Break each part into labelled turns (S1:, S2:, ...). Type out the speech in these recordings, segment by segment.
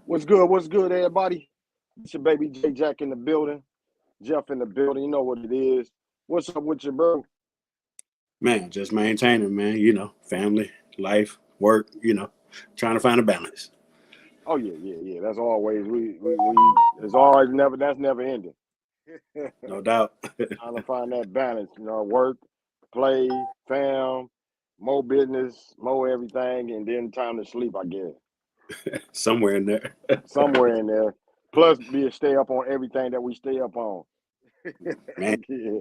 S1: What's good? What's good, everybody? It's your baby J Jack in the building. Jeff in the building. You know what it is. What's up with you, bro?
S2: Man, just maintaining, man. Family, life, work. Trying to find a balance.
S1: Oh yeah. That's always we. It's always never. That's never ending.
S2: No doubt.
S1: Trying to find that balance. Work, play, fam, more business, more everything, and then time to sleep. I guess
S2: Somewhere in there.
S1: somewhere in there. Plus, be a stay up on everything that we stay up on.
S2: Man,
S1: Yeah.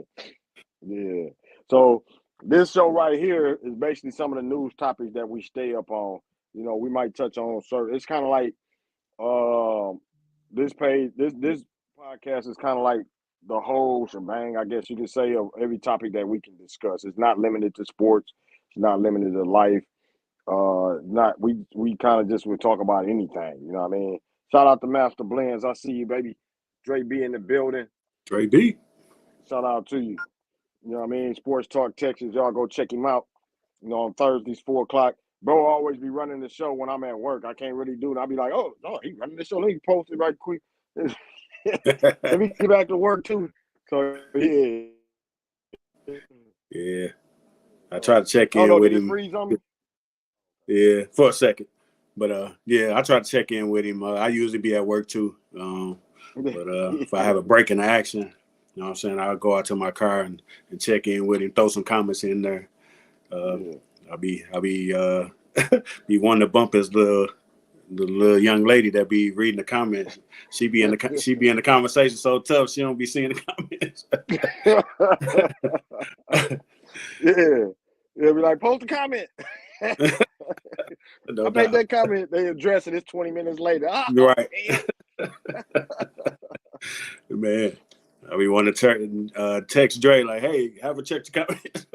S1: Yeah. So this show right here is basically some of the news topics that we stay up on. We might touch on certain. It's kind of like um this page. This podcast is kind of like the whole shebang, I guess you could say, of every topic that we can discuss. It's not limited to sports. It's not limited to life. Not we kind of just would talk about anything. You know what I mean? Shout out to Master Blends. I see you, baby. Dre B in the building.
S2: Dre B.
S1: Shout out to you. You know what I mean? Sports Talk Texas. Y'all go check him out. On Thursdays, 4 o'clock. Bro always be running the show when I'm at work. I can't really do it. I'll be like, oh, no, he running the show. Let me post it right quick. Let me get back to work too. So yeah.
S2: Yeah, I tried to check
S1: Oh
S2: in
S1: no,
S2: with
S1: did it
S2: him.
S1: freeze on me?
S2: Yeah, for a second. But yeah, I try to check in with him. I usually be at work too. But if I have a break in the action, you know what I'm saying, I'll go out to my car and check in with him, throw some comments in there.
S1: Yeah.
S2: I'll be be wanting to bump the little young lady that be reading the comments. She be in the conversation so tough she don't be seeing the comments.
S1: Yeah. Yeah, be like, post a comment.
S2: No
S1: I made
S2: doubt.
S1: that comment. They address it. It's 20 minutes later. Oh,
S2: Right.
S1: man.
S2: Man. We want to text Dre like, hey, have a check the comments.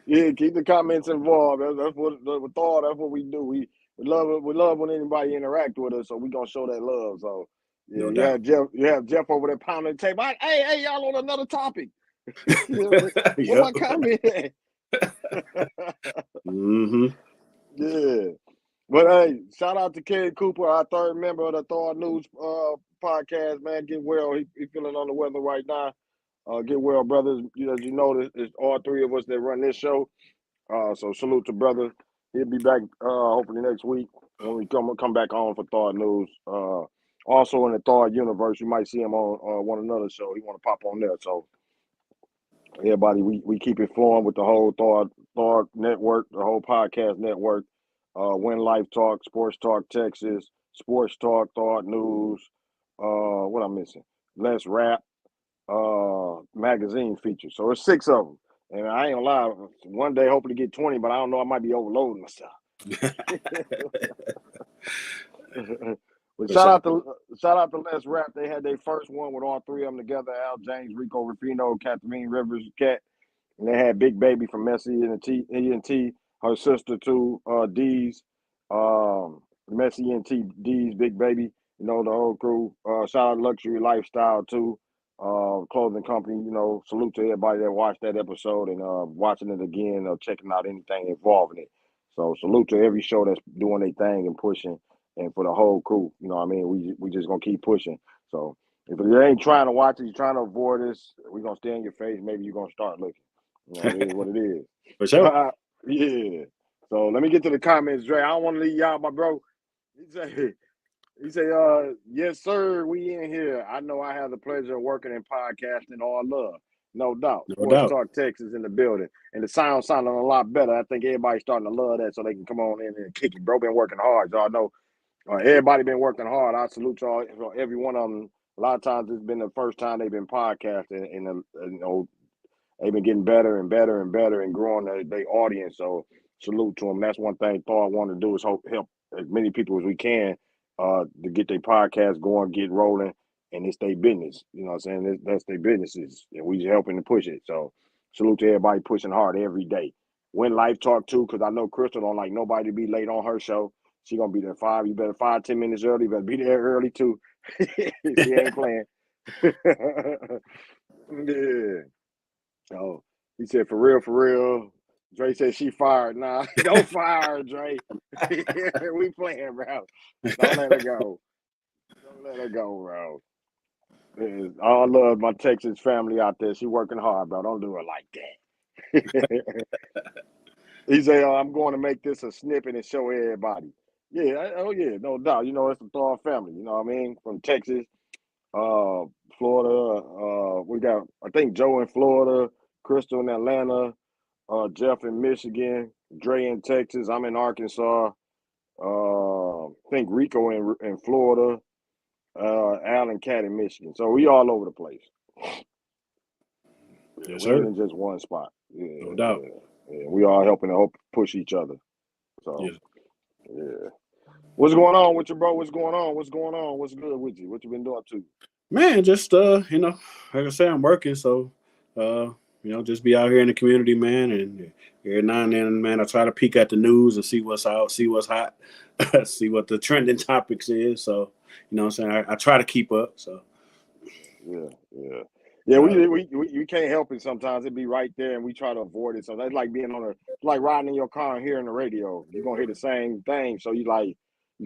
S1: Yeah, keep the comments involved. That's what with Thawed. That's what we do. We love it. We love when anybody interact with us, so we gonna show that love. So yeah,
S2: No
S1: you have
S2: doubt.
S1: Jeff. You have Jeff over there pounding the table. Hey, y'all on another topic. What my
S2: Yep.
S1: comment?
S2: Mm-hmm.
S1: Yeah. But hey, shout out to Kerry Cooper, our third member of the Thawed News podcast. Man, get well. He feeling on the weather right now. Get well, brothers. As you know, it's all three of us that run this show. So salute to brother. He'll be back hopefully next week when we come back on for Thawed News. Also in the Thawed universe, you might see him on one another show. He want to pop on there. So everybody, we keep it flowing with the whole Thawed network, the whole podcast network. Win Life Talk, Sports Talk Texas, Sports Talk, Thawed News. What I'm missing? Let's Rap. Magazine features. So it's six of them. And I ain't gonna lie, one day hopefully get 20, but I don't know, I might be overloading myself. But
S2: For sure.
S1: shout out to Let's Rap. They had their first one with all three of them together: Al James, Rico Rufino, Catherine Rivers, Cat, and they had Big Baby from Messi and T, her sister too, D's, Messi and T, D's Big Baby. The whole crew. Shout out Luxury Lifestyle too, clothing company. Salute to everybody that watched that episode and watching it again or checking out anything involving it. So salute to every show that's doing their thing and pushing, and for the whole crew. You know what I mean? We just gonna keep pushing. So if you ain't trying to watch it, you're trying to avoid this, we're gonna stay in your face. Maybe you're gonna start looking. It is what it is.
S2: For sure.
S1: Yeah. So let me get to the comments, Dre. I don't want to leave y'all, my bro. He say, yes, sir, we in here. I know I have the pleasure of working in podcasting all love. No doubt.
S2: No
S1: Sports
S2: doubt.
S1: Talk Texas in the building. And the sound sounding a lot better. I think everybody's starting to love that so they can come on in and kick it. Bro been working hard. Y'all know everybody been working hard. I salute y'all, every one of them. A lot of times it's been the first time they've been podcasting, and they've been getting better and better and better and growing their audience. So salute to them. That's one thing Thor want to do is help as many people as we can to get their podcast going, get rolling, and it's their business. You know what I'm saying? That's their businesses, and we just helping to push it. So salute to everybody pushing hard every day. When Life Talk too, because I know Crystal don't like nobody to be late on her show. She gonna be there 5. You better 5-10 minutes early. You better be there early too. She ain't playing. Yeah. Oh, he said, for real, Dre said she fired. Nah, don't fire her, Dre. We playing, bro. Don't let her go. Don't let her go, bro. I love my Texas family out there. She working hard, bro. Don't do her like that. He said, "Oh, I'm going to make this a snippet and show everybody." Yeah, oh yeah, no doubt. You know, it's the Thawed family. You know what I mean? From Texas, uh, Florida. We got I think Joe in Florida, Crystal in Atlanta, Jeff in Michigan, Dre in Texas. I'm in Arkansas. I think Rico in Florida, Al and Cat in Michigan. So we all over the place. Yeah,
S2: Yes,
S1: we ain't
S2: sir.
S1: in just one spot.
S2: No
S1: Yeah,
S2: doubt.
S1: yeah. We all helping to help push each other. So
S2: Yes.
S1: yeah. What's going on with you, bro? What's going on? What's going on? What's good with you? What you been doing too?
S2: Man, just like I say, I'm working, so just be out here in the community, man, and every now and then, man, I try to peek at the news and see what's out, see what's hot, see what the trending topics is. So, what I'm saying, I try to keep up. So,
S1: Yeah. We can't help it sometimes. It be right there, and we try to avoid it. So that's like being on it's like riding in your car and hearing the radio. You're gonna hear the same thing, so you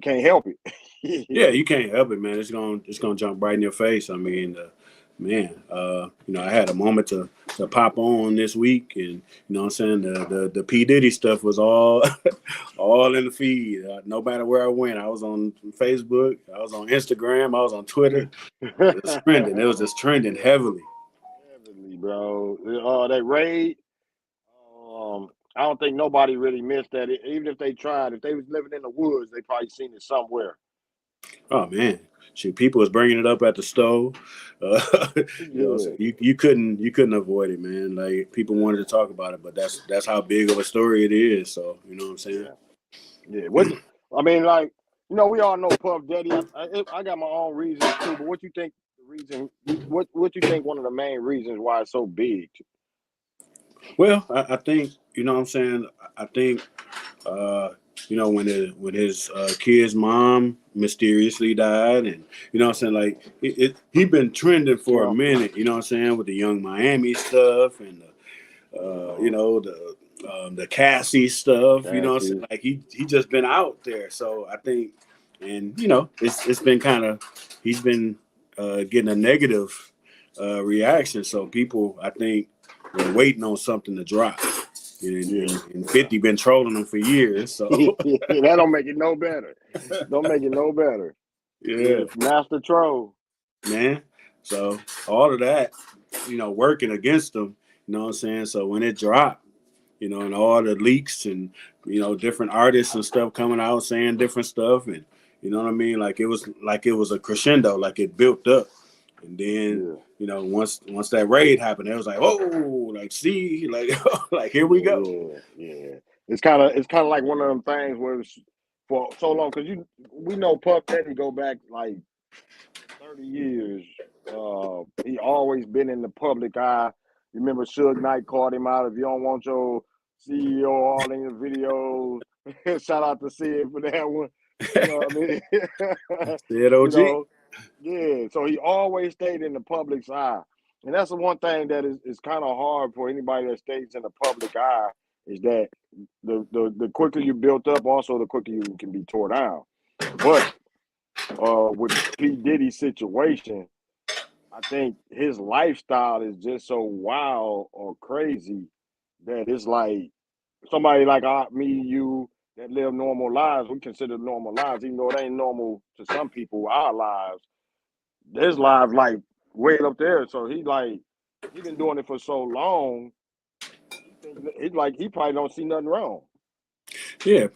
S1: can't help it.
S2: yeah, you can't help it, man. It's gonna jump right in your face. I mean, man, I had a moment to pop on this week, and what I'm saying, the P Diddy stuff was all all in the feed. No matter where I went, I was on Facebook, I was on Instagram, I was on Twitter. It was trending. It was just trending heavily.
S1: Heavily, bro. That raid. I don't think nobody really missed that. Even if they tried, if they was living in the woods, they probably seen it somewhere.
S2: Oh man, shoot, people was bringing it up at the stove. So
S1: Yeah,
S2: you couldn't avoid it, man. Like people wanted to talk about it, but that's how big of a story it is. So you know what I'm saying?
S1: yeah. What I mean, like we all know Puff Daddy. I got my own reasons too. But what you think the reason? What you think one of the main reasons why it's so big?
S2: Well, I think what I'm saying. I think when his kid's mom mysteriously died, and what I'm saying, like he been trending for a
S1: Well,
S2: minute. You know what I'm saying, with the Young Miami stuff and the Cassie stuff. You know what I'm saying,
S1: Cassie.
S2: like he just been out there. So I think, and it's been kind of he's been getting a negative reaction. So people, I think, were waiting on something to drop. And 50 been trolling them for years. So
S1: That don't make it no better. Don't make it no better.
S2: yeah,
S1: Yeah, Master Troll.
S2: man. So all of that, working against them. You know what I'm saying? So when it dropped, and all the leaks and different artists and stuff coming out saying different stuff, and you know what I mean, like it was a crescendo, like it built up, and then
S1: Yeah.
S2: once that raid happened, it was like, oh, like see, like like here we go.
S1: Yeah. It's kind of like one of them things where it's for so long because we know Puff Daddy go back like 30 years. He always been in the public eye. You remember Suge Knight called him out if you don't want your CEO all in your videos. Shout out to Sid for that one. You know what I mean?
S2: Said
S1: you
S2: OG.
S1: know, yeah. So he always stayed in the public's eye. And that's the one thing that is kind of hard for anybody that stays in the public eye is that the quicker you built up, also the quicker you can be tore down. But with P. Diddy's situation, I think his lifestyle is just so wild or crazy that it's like somebody like me, you that live normal lives, we consider normal lives, even though it ain't normal to some people, our lives. His lives like way up there. So he been doing it for so long. He probably don't see nothing wrong.
S2: Yeah,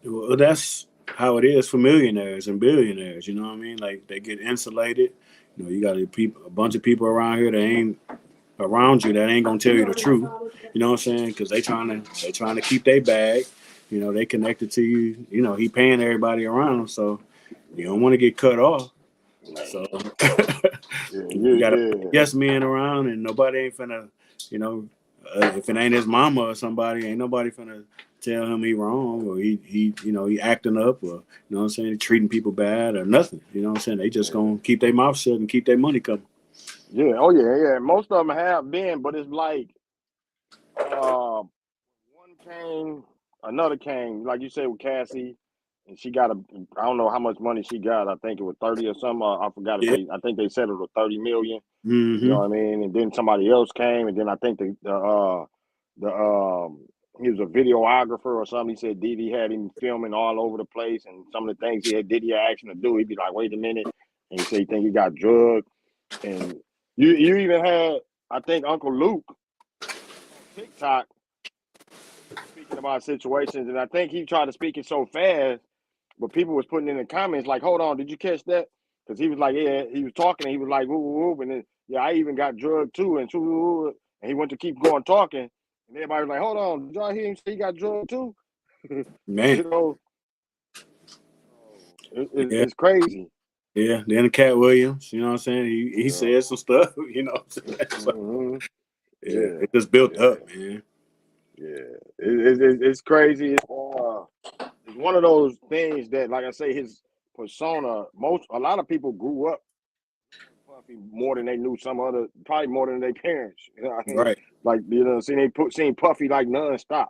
S2: well, that's how it is for millionaires and billionaires. You know what I mean? Like they get insulated. You got a bunch of people around here that ain't around you that ain't gonna tell you the truth. You know what I'm saying? Because they trying to keep their bag. They connected to you. He paying everybody around him, so you don't want to get cut off. So you got a
S1: Yeah.
S2: yes men around, and nobody ain't finna, if it ain't his mama or somebody, ain't nobody finna tell him he wrong or he acting up or what I'm saying, treating people bad or nothing. You know what I'm saying? They just gonna keep their mouth shut and keep their money coming.
S1: Yeah. Oh yeah. Most of them have been, but it's like one came, another came, like you said with Cassie, and she got I don't know how much money she got. I think it was 30 or something. I forgot if
S2: Yeah.
S1: I think they said it was 30 million.
S2: Mm-hmm.
S1: You know what I mean? And then somebody else came, and then I think he was a videographer or something. He said Diddy had him filming all over the place, and some of the things he had Diddy asked him to do, he'd be like, "Wait a minute," and he said he think he got drugged. And you even had, I think, Uncle Luke on TikTok speaking about situations, and I think he tried to speak it so fast, but people was putting in the comments like, "Hold on, did you catch that?" Because he was like, "Yeah," he was talking, and he was like, "Woo, woo, woo," and then yeah, I even got drugged too, and and he went to keep going talking, and everybody was like, "Hold on, did y'all hear him say he got drugged too?"
S2: Man.
S1: You know,
S2: Yeah.
S1: it's crazy.
S2: Yeah. Then Cat Williams, you know what I'm saying? He said some stuff, you know what I'm saying? So,
S1: Mm-hmm.
S2: yeah, it just built up, man.
S1: Yeah, it's crazy. It's one of those things that, like I say, his persona. A lot of people grew up Puffy more than they knew some other, probably more than their parents. You know what I mean?
S2: Right.
S1: Like, you know, seeing Puffy like nonstop.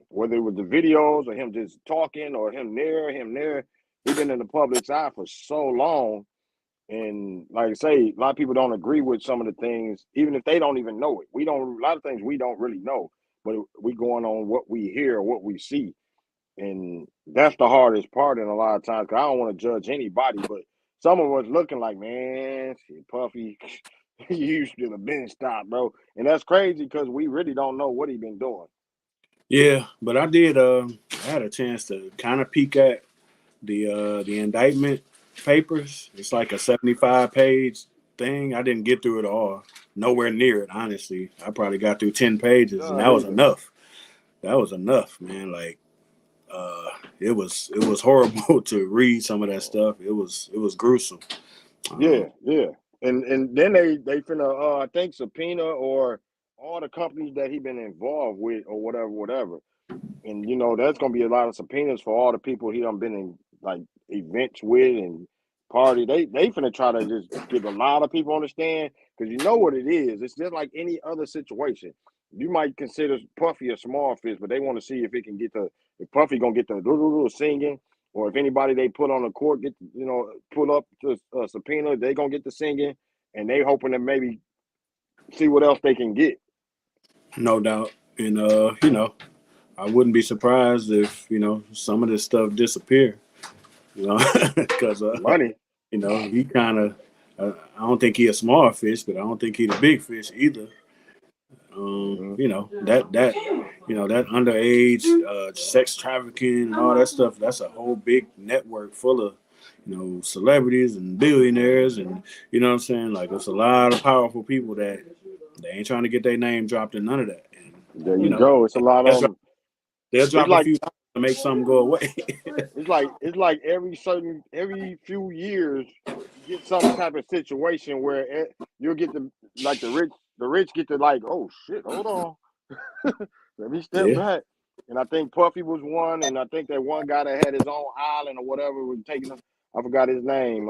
S1: Whether it was the videos or him just talking or him there, he been in the public's eye for so long. And like I say, a lot of people don't agree with some of the things, even if they don't even know it. A lot of things we don't really know, but we going on what we hear, what we see. And that's the hardest part in a lot of times, because I don't want to judge anybody, but some of us looking like, man, shit, Puffy, you should have been stopped, bro. And that's crazy because we really don't know what he been doing.
S2: Yeah, but I did I had a chance to kind of peek at the indictment papers. It's like a 75-page thing. I didn't get through it all. Nowhere near it, honestly. I probably got through 10 pages, and that was
S1: Either.
S2: enough. That was enough, man. Like it was horrible to read some of that stuff. It was gruesome.
S1: Yeah. And then they finna I think subpoena or all the companies that he been involved with or whatever. And you know, there's gonna be a lot of subpoenas for all the people he done been in like events with and party. They finna try to just get a lot of people on the stand, because you know what it is. It's just like any other situation. You might consider Puffy a small fish, but they want to see if it can get if Puffy gonna get the singing, or if anybody they put on the court get pull up to subpoena, they gonna get the singing, and they hoping to maybe see what else they can get.
S2: No doubt. And I wouldn't be surprised if some of this stuff disappear. Because
S1: Money.
S2: he kind of. I don't think he a small fish, but I don't think he the big fish either.
S1: Mm-hmm.
S2: That underage sex trafficking and all that stuff. That's a whole big network full of celebrities and billionaires, and you know what I'm saying. Like, it's a lot of powerful people that they ain't trying to get their name dropped in none of that. And,
S1: There you go. It's a lot of them.
S2: they'll
S1: It's
S2: drop a
S1: like
S2: few dollars to make something go away.
S1: it's like every few years you get some type of situation where you'll get the rich get to like, oh shit, hold on, let me step
S2: Yeah.
S1: back. And I think Puffy was one, and I think that one guy that had his own island or whatever was taking him. I forgot his name.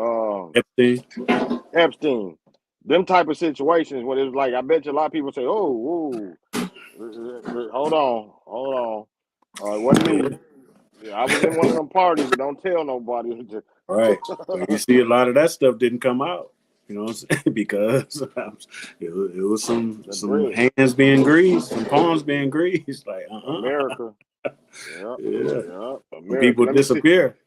S2: Epstein.
S1: Epstein. Them type of situations when it was like, I bet you a lot of people say, oh, whoa, hold on. It wasn't me.
S2: Yeah.
S1: Yeah, I was in one of them parties, but don't tell nobody.
S2: Right. But you see, a lot of that stuff didn't come out. You know what I'm saying? Because it was some hands being greased, some palms being greased. Like,
S1: America. Yeah.
S2: Yeah. Some
S1: America.
S2: people
S1: Let me see.
S2: disappear.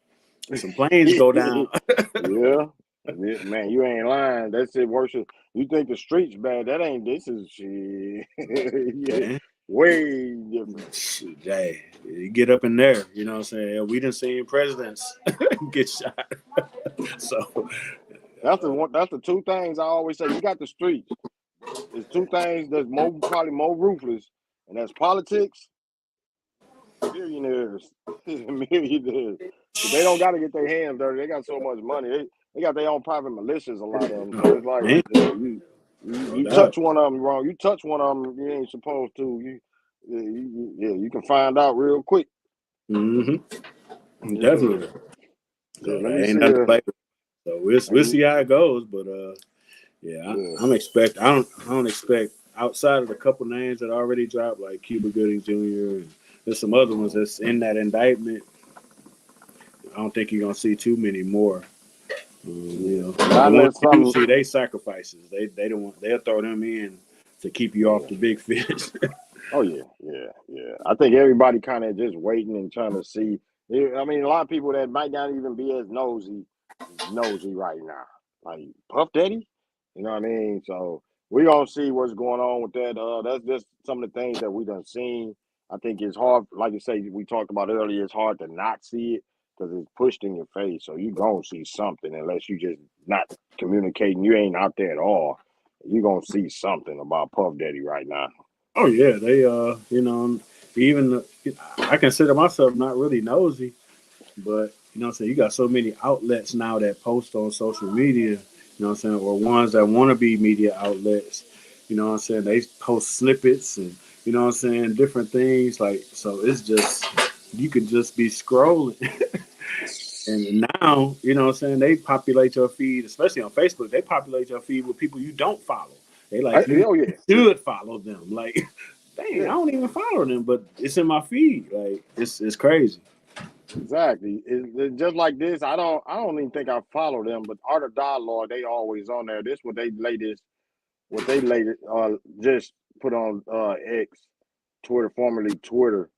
S2: Some planes go down.
S1: Yeah. Man, you ain't lying. That's it. Worse. You think the streets bad? That ain't. This is shit. Yeah,
S2: Man.
S1: way different.
S2: Hey, you get up in there. You know what I'm saying? We done seen presidents get shot. So
S1: That's the one. That's the two things I always say. You got the streets. There's two things that's probably more ruthless, and that's politics, billionaires, millionaires. But they don't got to get their hands dirty. They got so much money. They got their own private militias. A lot of them. So it's like,
S2: man, no
S1: you touch
S2: doubt.
S1: one of them wrong. You touch one of them you ain't supposed to. You can find out real quick.
S2: Mm-hmm. Definitely. So
S1: Let me
S2: ain't
S1: see.
S2: nothing like it. So we'll see how it goes. But I'm expect. I don't expect. outside of the couple names that already dropped, like Cuba Gooding Jr. and there's some other ones that's in that indictment. I don't think you're gonna see too many more. You know,
S1: Not
S2: the ones
S1: unless
S2: you do
S1: something.
S2: see, they sacrifices. They don't want. They'll throw them in to keep you off
S1: Yeah.
S2: the big fish.
S1: Oh yeah. I think everybody kind of just waiting and trying to see. I mean, a lot of people that might not even be as nosy is nosy right now. Like Puff Daddy, you know what I mean? So we gonna see what's going on with that. That's just some of the things that we done seen. I think it's hard, like you say, we talked about earlier. It's hard to not see it because it's pushed in your face. So you gonna see something unless you just not communicating. You ain't out there at all. You gonna see something about Puff Daddy right now.
S2: Oh yeah, they you know, even I consider myself not really nosy, but you know what I'm saying, you got so many outlets now that post on social media, you know what I'm saying, or ones that want to be media outlets, you know what I'm saying, they post snippets and you know what I'm saying, different things like so it's just you could just be scrolling. And now, you know what I'm saying, they populate your feed, especially on Facebook, they populate your feed with people you don't follow. They like you
S1: Oh yeah,
S2: should follow them. Like, dang, I
S1: yeah.
S2: don't even follow them, but it's in my feed. Like, it's crazy.
S1: Exactly. It's just like this. I don't even think I follow them, but Art of Dialogue, they always on there. This what they latest just put on X, Twitter, formerly Twitter.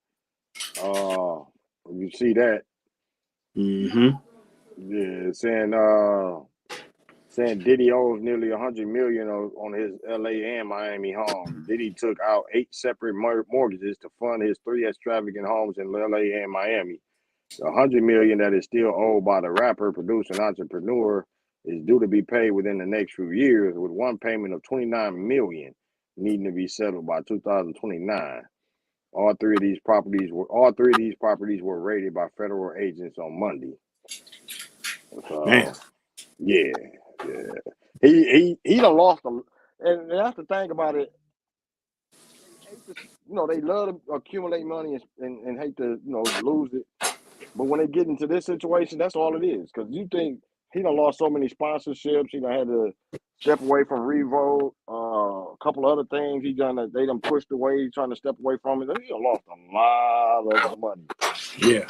S1: Uh you see that.
S2: Mm-hmm.
S1: Yeah, saying Diddy owes nearly 100 million on his LA and Miami home. Diddy took out 8 separate mortgages to fund his 3 extravagant homes in LA and Miami. The 100 million that is still owed by the rapper, producer, and entrepreneur is due to be paid within the next few years, with one payment of 29 million needing to be settled by 2029. All three of these properties were raided by federal agents on Monday.
S2: Man.
S1: So yeah. He done lost them, and that's the thing about it. They hate to, they love to accumulate money and hate to, lose it. But when they get into this situation, that's all it is. Because you think he done lost so many sponsorships. He done had to step away from Revo. A couple other things they done pushed away, trying to step away from it. He done lost a lot of money.
S2: Yeah.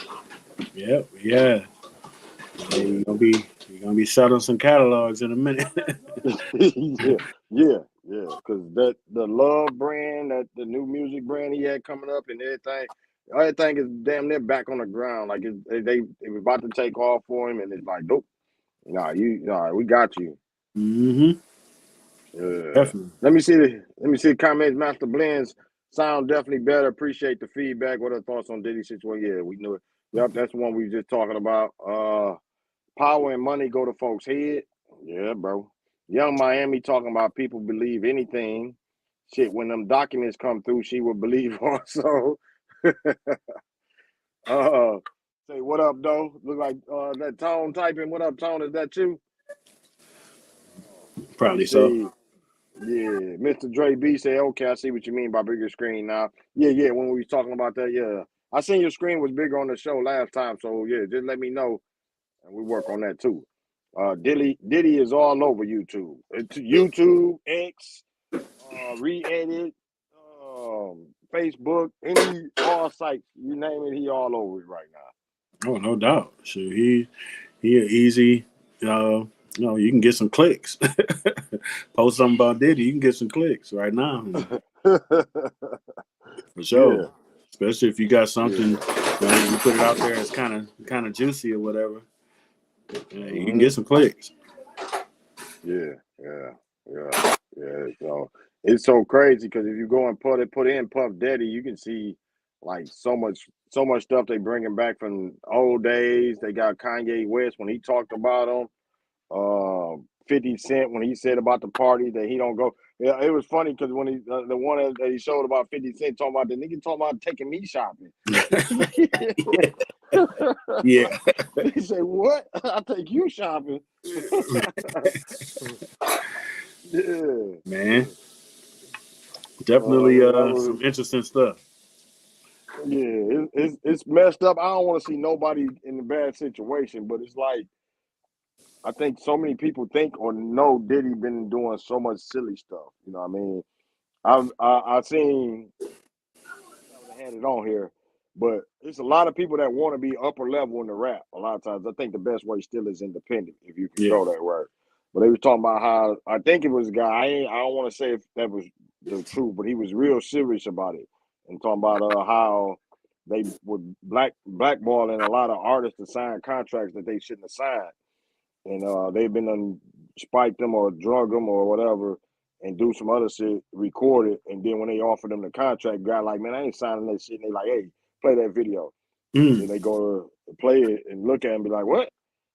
S2: Yeah.
S1: Yeah.
S2: You're gonna be selling some catalogs in a minute.
S1: yeah. Because the Love brand, that the new music brand he had coming up and everything is damn near back on the ground. Like they were about to take off for him, and it's like, nope, we got you.
S2: Mm-hmm.
S1: Yeah.
S2: Definitely.
S1: Let me see the comments. Master Blends sound definitely better. Appreciate the feedback. What are the thoughts on Diddy situation? Yeah, we knew it. Yep, that's the one we were just talking about. Power and money go to folks' head. Yeah, bro. Young Miami talking about people believe anything. Shit, when them documents come through, she will believe also. uh Say what up, though? Look like that Tone typing. What up, Tone? Is that you? Let me
S2: Probably so.
S1: see. Yeah, Mr. Dre B say, okay, I see what you mean by bigger screen now. Yeah, when we was talking about that, yeah. I seen your screen was bigger on the show last time, so yeah, just let me know and we work on that too. Diddy is all over YouTube. It's YouTube, X, re-edit, Facebook, all sites, you name it, he all over it right now.
S2: Oh, no doubt. Sure, he a easy. You can get some clicks. Post something about Diddy, you can get some clicks right now. For sure.
S1: Yeah,
S2: Especially if you got something,
S1: yeah.
S2: you put it out there, it's kind of juicy or whatever. You can
S1: Hmm.
S2: get some clicks.
S1: Yeah. So it's so crazy because if you go and put in Puff Daddy, you can see like so much stuff they bringing back from old days. They got Kanye West when he talked about them. 50 Cent when he said about the party that he don't go. Yeah, it was funny because when the one that he showed about 50 Cent talking about the nigga talking about taking me shopping.
S2: Yeah.
S1: He said, "What? I take you shopping." Yeah,
S2: Man,
S1: so
S2: definitely
S1: yeah, that was
S2: some interesting stuff.
S1: it's messed up. I don't want to see nobody in a bad situation, but it's like I think so many people think or know Diddy been doing so much silly stuff. You know what I mean? I seen I had it on here, but it's a lot of people that want to be upper level in the rap. A lot of times, I think the best way still is independent if you can
S2: Yeah.
S1: go that way. But they was talking about how I think it was a guy. I don't want to say if that was the truth, but he was real serious about it and talking about how they would blackballing a lot of artists to sign contracts that they shouldn't have signed, and they've been spike them or drug them or whatever and do some other shit, record it, and then when they offer them the contract, guy like, man, I ain't signing that shit. And they like, hey, play that video. And then they go to play it and look at it and be like, what?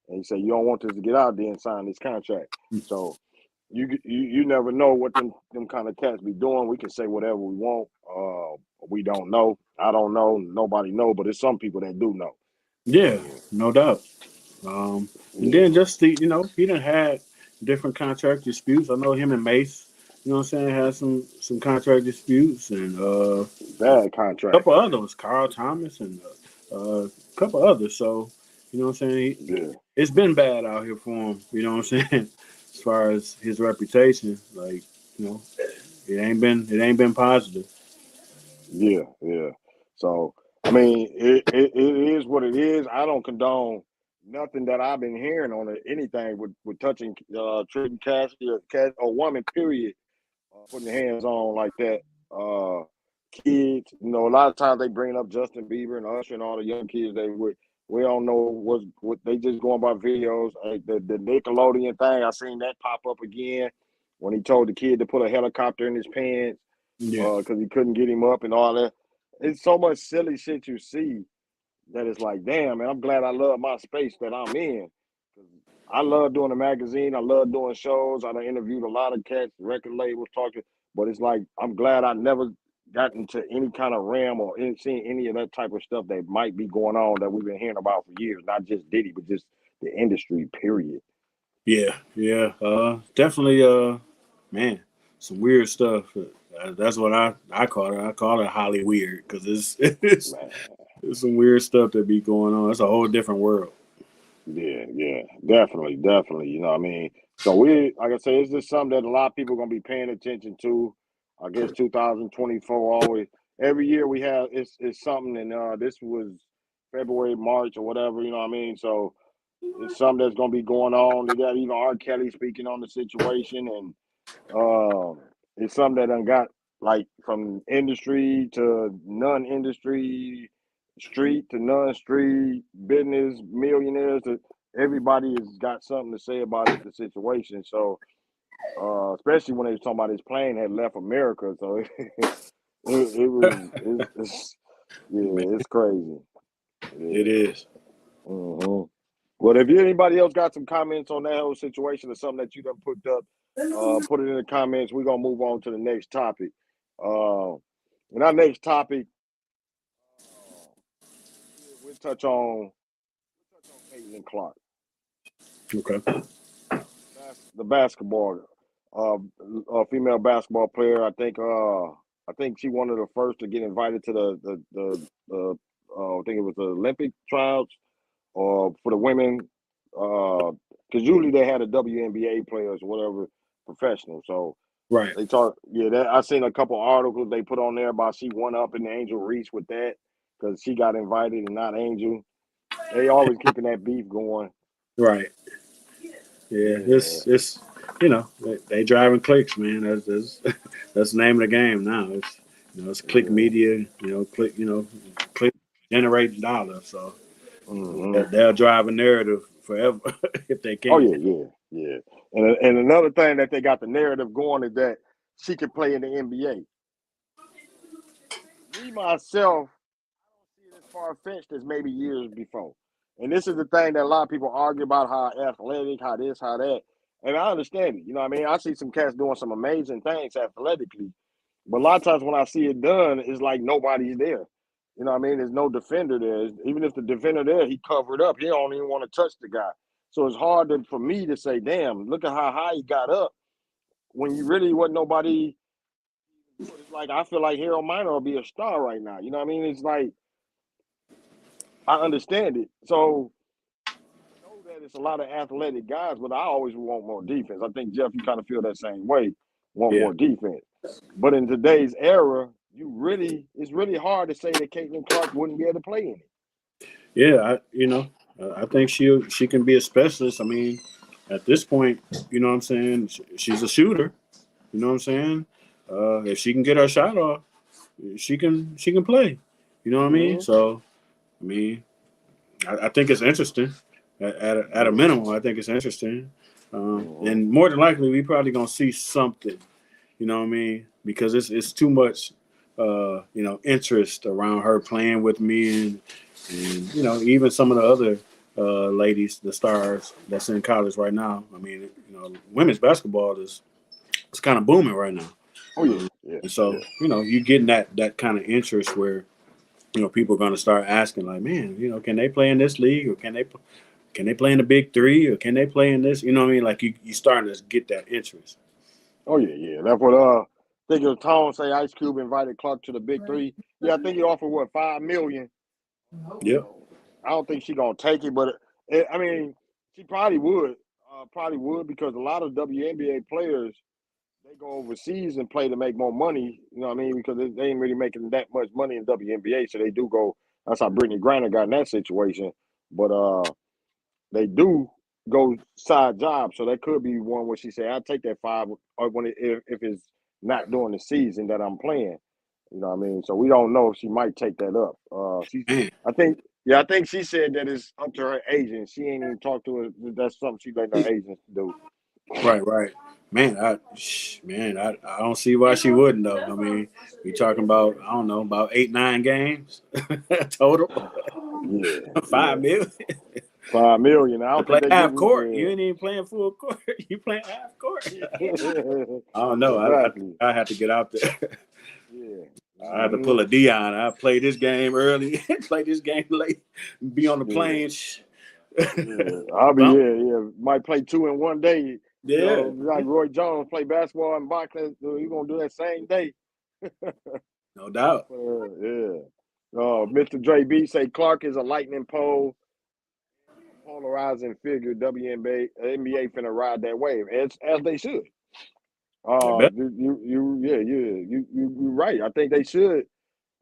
S1: And he say, you don't want this to get out there and sign this contract. So you never know what them kind of cats be doing. We can say whatever we want. We don't know. I don't know. Nobody know, but it's some people that do know.
S2: Yeah, no doubt. And then just the, he done had different contract disputes. I know him and Mace, what I'm saying, had some contract disputes and
S1: bad
S2: a
S1: contract.
S2: couple others, Carl Thomas and a couple others. So, what I'm saying, it's been bad out here for him. You know what I'm saying, as far as his reputation, like it ain't been positive.
S1: Yeah. So I mean, it is what it is. I don't condone nothing that I've been hearing on it, anything with touching treating cash or woman, period, putting hands on like that. Kids, a lot of times they bring up Justin Bieber and Usher and all the young kids they with. We don't know what they just going by videos. The Nickelodeon thing, I seen that pop up again when he told the kid to put a helicopter in his pants because he couldn't get him up and all that. It's so much silly shit you see that it's like, damn, man, I'm glad I love my space that I'm in. I love doing a magazine. I love doing shows. I done interviewed a lot of cats, record labels talking, but it's like I'm glad I never got into any kind of realm or seen any of that type of stuff that might be going on that we've been hearing about for years. Not just Diddy, but just the industry, period.
S2: Yeah. Definitely. Man, some weird stuff. That's what I call it. I call it Holly weird because it's some weird stuff that be going on. It's a whole different world.
S1: Yeah, definitely. You know what I mean? So like I say, it's just something that a lot of people are gonna be paying attention to. I guess 2024 always every year we have it's something, and this was February, March, or whatever. You know what I mean? So it's something that's gonna be going on. They got even R. Kelly speaking on the situation, and it's something that done got like from industry to non-industry, street to non-street, business, millionaires to everybody has got something to say about it, the situation. So especially when they was talking about his plane had left America. So it's crazy.
S2: It
S1: Yeah.
S2: is.
S1: Mm-hmm. Well, if anybody else got some comments on that whole situation or something that you done put up, put it in the comments. We're gonna move on to the next topic. And our next topic, we'll touch on Caitlin Clark,
S2: Okay.
S1: the basketball, female basketball player. I think she one of the first to get invited to the I think it was the Olympic trials or for the women, because usually they had a WNBA players or whatever professional. So
S2: Right.
S1: they talk, I seen a couple articles they put on there about she won up in the Angel Reese with that because she got invited and not Angel. They always keeping that beef going.
S2: Right. Yeah.
S1: Yeah,
S2: They driving clicks, man. That's that's the name of the game now. It's click
S1: yeah.
S2: media. Click generate dollars. So
S1: Mm-hmm.
S2: they'll drive a narrative forever if they
S1: Oh
S2: can.
S1: yeah. And another thing that they got the narrative going is that she could play in the NBA. Me myself, see it as far fetched as maybe years before. And this is the thing that a lot of people argue about how athletic, how this, how that. And I understand it. You know what I mean? I see some cats doing some amazing things athletically. But a lot of times when I see it done, it's like nobody's there. You know what I mean? There's no defender there. Even if the defender there, he covered up. He don't even want to touch the guy. So it's hard for me to say, damn, look at how high he got up when you really wasn't nobody. It's like I feel like Harold Miner will be a star right now. You know what I mean? It's like I understand it. So I know that it's a lot of athletic guys, but I always want more defense. I think Jeff, you kind of feel that same way. want more defense. But in today's era, it's really hard to say that Caitlin Clark wouldn't be able to play in it.
S2: Yeah, I think she can be a specialist. I mean, at this point, you know what I'm saying? She's a shooter. You know what I'm saying? If she can get her shot off, she can play. You know what I mean? So, I mean, I think it's interesting. At a minimum, I think it's interesting. And more than likely, we probably gonna see something. You know what I mean? Because it's too much, interest around her playing with me, and even some of the other ladies, the stars that's in college right now. I mean, women's basketball is it's kind of booming right now.
S1: Oh yeah.
S2: And so you're getting that kind of interest where people are going to start asking like, man, can they play in this league, or can they play in the Big Three, or can they play in this? You know what I mean? Like you starting to get that interest.
S1: Oh yeah. That's what I think it was Tone say Ice Cube invited Clark to the Big Three. Yeah, I think he offered what, $5 million.
S2: Yep.
S1: I don't think she's gonna take it, but I mean, she probably would. Because a lot of WNBA players they go overseas and play to make more money. You know what I mean? Because they ain't really making that much money in WNBA, so they do go. That's how Brittany Griner got in that situation. But they do go side jobs, so that could be one where she say, "I'll take that 5," or if it's not during the season that I'm playing. You know what I mean? So we don't know if she might take that up. I think she said that it's up to her agent. She ain't even talked to her. That's something she let her agent do.
S2: Right. Man, I don't see why she wouldn't though. I mean, we talking about about 8-9 games total.
S1: Yeah,
S2: $5 million.
S1: $5 million. I don't
S2: play
S1: think they
S2: half
S1: give
S2: court. You ain't even playing full court. You playing half court. I don't know.
S1: Exactly.
S2: I have to get out there.
S1: Yeah.
S2: I have to pull a Dion. I play this game early, play this game late, be on the plane.
S1: I'll be might play 2 in one day.
S2: Yeah.
S1: Like Roy Jones play basketball and boxing. You're gonna do that same day.
S2: No doubt.
S1: Mr. Dre B say Clark is a lightning pole, polarizing figure. WNBA, NBA finna ride that wave as they should. You're right. I think they should.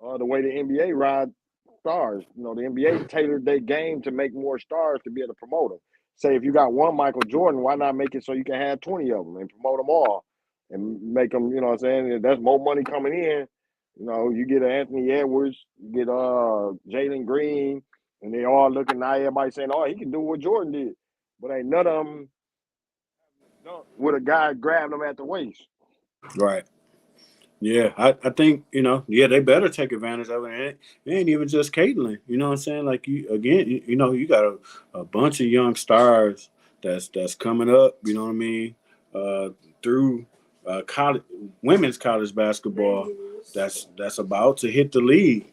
S1: The way the NBA ride stars, the NBA tailored their game to make more stars to be able to promote them. Say if you got one Michael Jordan, why not make it so you can have 20 of them and promote them all and make them? You know what I'm saying? That's more money coming in. You get Anthony Edwards, you get Jalen Green, and they all looking now. Everybody saying, "Oh, he can do what Jordan did," but ain't none of them with a guy grabbing them at the waist.
S2: Right. Yeah, I think they better take advantage of it. It ain't even just Caitlin. You know what I'm saying? Like you got a bunch of young stars that's coming up. You know what I mean? Through college, women's college basketball, that's about to hit the league,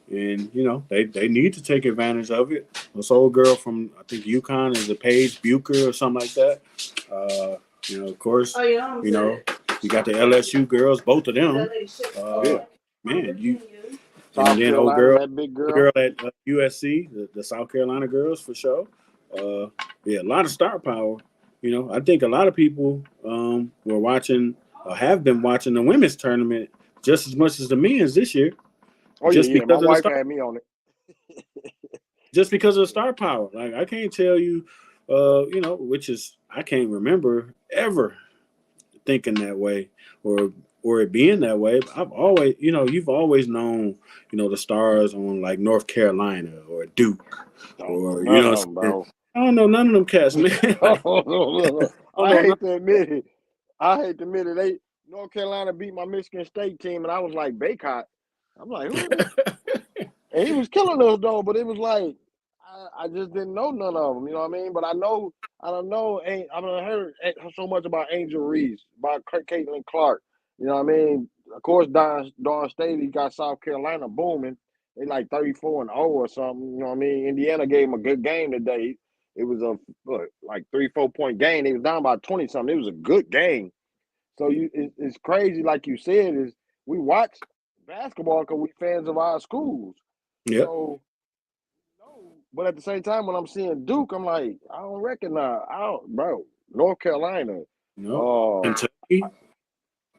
S2: and they need to take advantage of it. This old girl from I think UConn is a Paige Bucher or something like that. Of course, you got the LSU girls, both of them. Man, and then old girl,
S1: that big girl,
S2: girl at USC, the South Carolina girls for sure. A lot of star power. I think a lot of people were watching or have been watching the women's tournament just as much as the men's this year.
S1: Oh
S2: just
S1: yeah, my wife had me on it.
S2: Just because of the star power. Like I can't tell you, which is I can't remember ever thinking that way or it being that way. I've always, you've always known, the stars on like North Carolina or Duke or
S1: bro.
S2: I don't know none of them cats, man.
S1: I hate to admit it. North Carolina beat my Michigan State team, and I was like Baycott. I'm like, who? And he was killing us though, but it was like I just didn't know none of them. You know what I mean? But I don't know. I've heard so much about Angel Reese, about Caitlin Clark. You know what I mean? Of course, Dawn Staley got South Carolina booming. They like 34-0 or something. You know what I mean? Indiana gave them a good game today. It was a 3-4 point game. They was down by 20 something. It was a good game. So it's crazy, like you said, is we watch basketball because we fans of our schools.
S2: Yep.
S1: So, but at the same time, when I'm seeing Duke, I'm like, I don't recognize. Bro. North Carolina.
S2: No. Kentucky.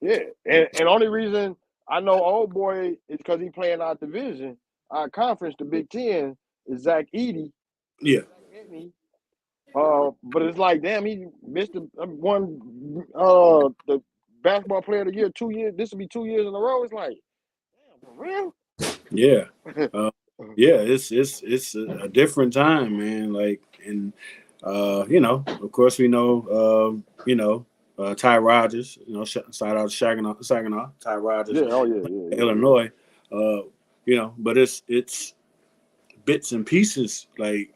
S1: Yeah, and only reason I know old boy is because he playing our division, our conference, the Big Ten, is Zach Edey.
S2: Yeah,
S1: Edney. But it's like, damn, he missed one the basketball player of the year 2 years. This will be 2 years in a row. It's like, damn, for real?
S2: yeah, uh, yeah. It's a different time, man. Like, and of course, we know, Ty Rogers. Shout out to Saginaw, Ty Rogers,
S1: Yeah, oh yeah.
S2: Illinois. Uh, but it's bits and pieces. Like,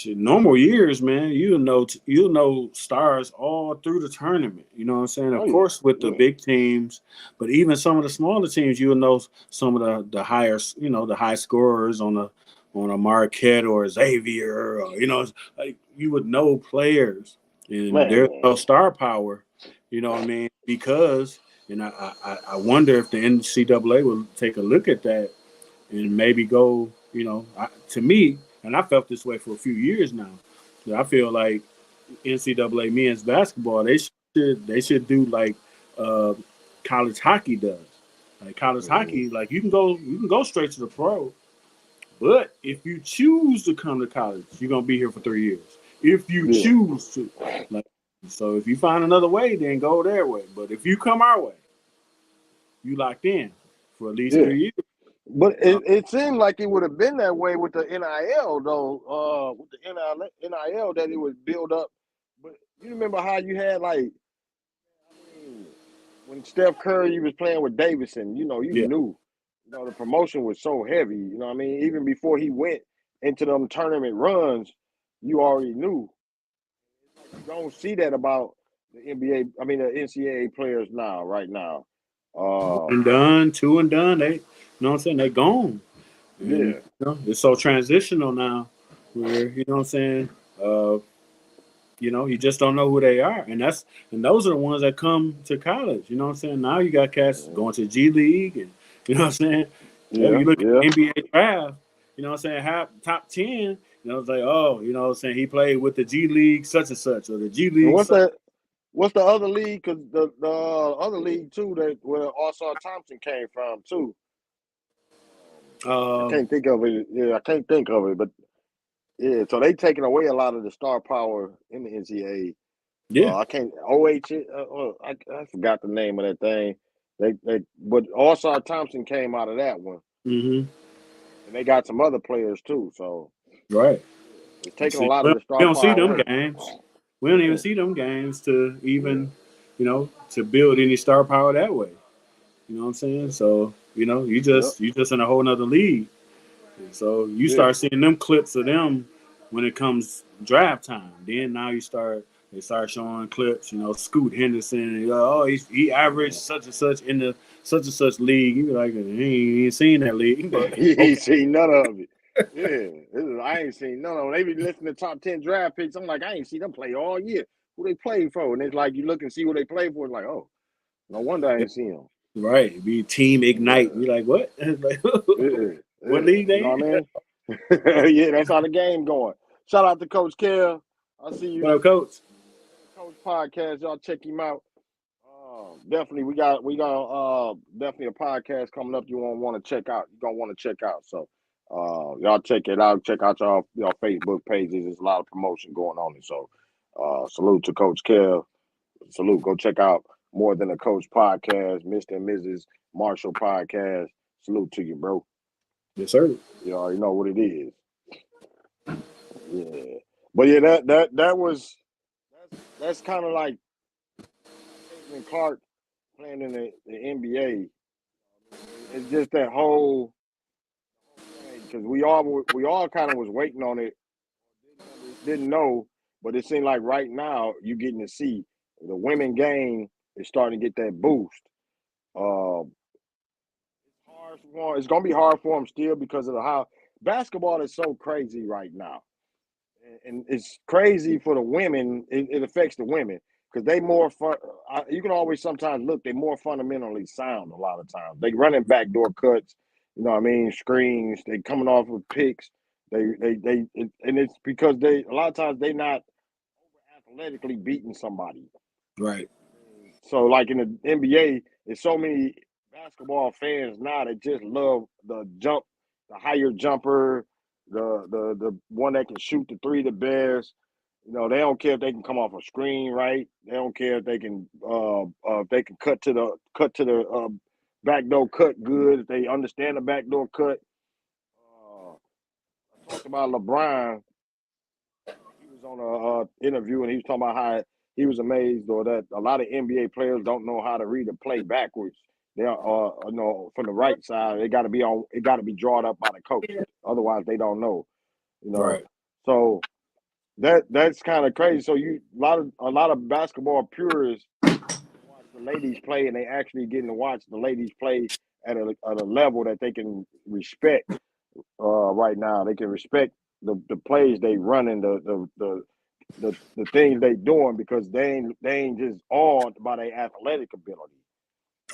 S2: normal years, man, you'll know stars all through the tournament. You know what I'm saying? Of
S1: Oh yeah,
S2: course, with the
S1: yeah.
S2: big teams, but even some of the smaller teams, you'll know some of the higher, the high scorers on a Marquette or Xavier, or like you would know players, and there's
S1: Man.
S2: no star power. You know what I mean? Because, and I wonder if the NCAA will take a look at that and maybe go, to me, and I felt this way for a few years now. I feel like NCAA men's basketball, they should do like uh, college hockey does. Like college
S1: Mm-hmm.
S2: hockey, like you can go straight to the pro, but if you choose to come to college, you're gonna be here for 3 years. If you
S1: Yeah,
S2: choose to, like, so if you find another way, then go their way. But if you come our way, you locked in for at least
S1: yeah.
S2: 3 years.
S1: But it seemed like it would have been that way with the NIL though. With the NIL that it was built up. But you remember how you had like, I mean, when Steph Curry was playing with Davidson, you
S2: Yeah,
S1: knew, the promotion was so heavy. You know what I mean? Even before he went into them tournament runs, you already knew. It's like you don't see that about the NBA. I mean, the NCAA players now, right now.
S2: one
S1: Uh,
S2: and done, two and done. They, what I'm saying, they gone, and
S1: yeah,
S2: it's so transitional now, where what I'm saying. Uh, you just don't know who they are, and those are the ones that come to college. You know what I'm saying? Now you got cats going to G League, and you know what I'm saying. If
S1: yeah,
S2: you look at
S1: yeah.
S2: the NBA draft, you know what I'm saying, half top 10. It's like, oh, what I'm saying, he played with the G League such and such, or the G
S1: And
S2: League
S1: what's
S2: such.
S1: that? What's the other league? Because the other league too, that where Osar Thompson came from too. I
S2: Um,
S1: can't think of it. Yeah, I can't think of it. But yeah, so they taking away a lot of the star power in the NCAA.
S2: yeah.
S1: I can't. I forgot the name of that thing. But Osar Thompson came out of that one,
S2: Hmm.
S1: and they got some other players too. So
S2: Right.
S1: it's
S2: You
S1: taking a
S2: see,
S1: lot of
S2: well,
S1: the
S2: we
S1: star
S2: don't see
S1: power
S2: them
S1: away.
S2: games. We don't even
S1: Mm-mm.
S2: see them games to
S1: Yeah,
S2: even, to build any star power that way. You know what I'm saying? So, you
S1: yeah,
S2: just in a whole nother league. And so you
S1: yeah.
S2: start seeing them clips of them when it comes draft time. Then now they start showing clips, Scoot Henderson, and oh, he averaged
S1: Mm-hmm.
S2: such and such in the such and such league. You be like, he ain't seen that league, but
S1: He
S2: okay.
S1: ain't seen none of it. Yeah, I ain't seen none of them. They be listening to top 10 draft picks. I'm like, I ain't seen them play all year. Who they play for? And it's like you look and see who they play for. It's like, oh, no wonder I ain't seen them.
S2: Right. Be Team Ignite.
S1: Yeah,
S2: Be like, what? Like,
S1: yeah,
S2: what
S1: yeah.
S2: league
S1: You
S2: they
S1: know
S2: in?
S1: what I mean? Yeah, that's how the game going. Shout out to Coach Kell. I see
S2: What
S1: you,
S2: up, coach?
S1: Coach Podcast. Y'all check him out. Definitely, we got definitely a podcast coming up. You won't want to check out. You're gonna want to check out. So, y'all check it out. Check out y'all Facebook pages. There's a lot of promotion going on. And so, salute to Coach Kell. Salute. Go check out More Than a Coach podcast, Mr. and Mrs. Marshall podcast. Salute to you, bro.
S2: Yes, sir.
S1: You already know what it is. Yeah, but yeah, that was that's kind of like Caitlin Clark playing in the NBA. It's just that whole thing because we all kind of was waiting on it, didn't know, but it seemed like right now you getting to see the women game is starting to get that boost. Uh, it's gonna be hard for them still because of how basketball is so crazy right now, and it's crazy for the women. It affects the women because they more fun. You can always sometimes look. They're more fundamentally sound a lot of times. They running backdoor cuts. You know what I mean? Screens. They coming off with picks. And it's because they a lot of times they not athletically beating somebody.
S2: Right.
S1: So like in the NBA, there's so many basketball fans now that just love the jump, the higher jumper, the one that can shoot the three the best. You know, they don't care if they can come off a screen right. They don't care if they can cut to the backdoor cut good. If they understand the backdoor cut. I talked about LeBron. He was on a interview and he was talking about how he was amazed or that a lot of NBA players don't know how to read a play backwards. They are, from the right side. It got to be on. It got to be drawn up by the coach. Otherwise, they don't know. You know.
S2: Right.
S1: So that's kind of crazy. So a lot of basketball purists watch the ladies play, and they actually getting to watch the ladies play at a level that they can respect. Right now, they can respect the plays they running, the things they doing because they ain't just awed by their athletic ability,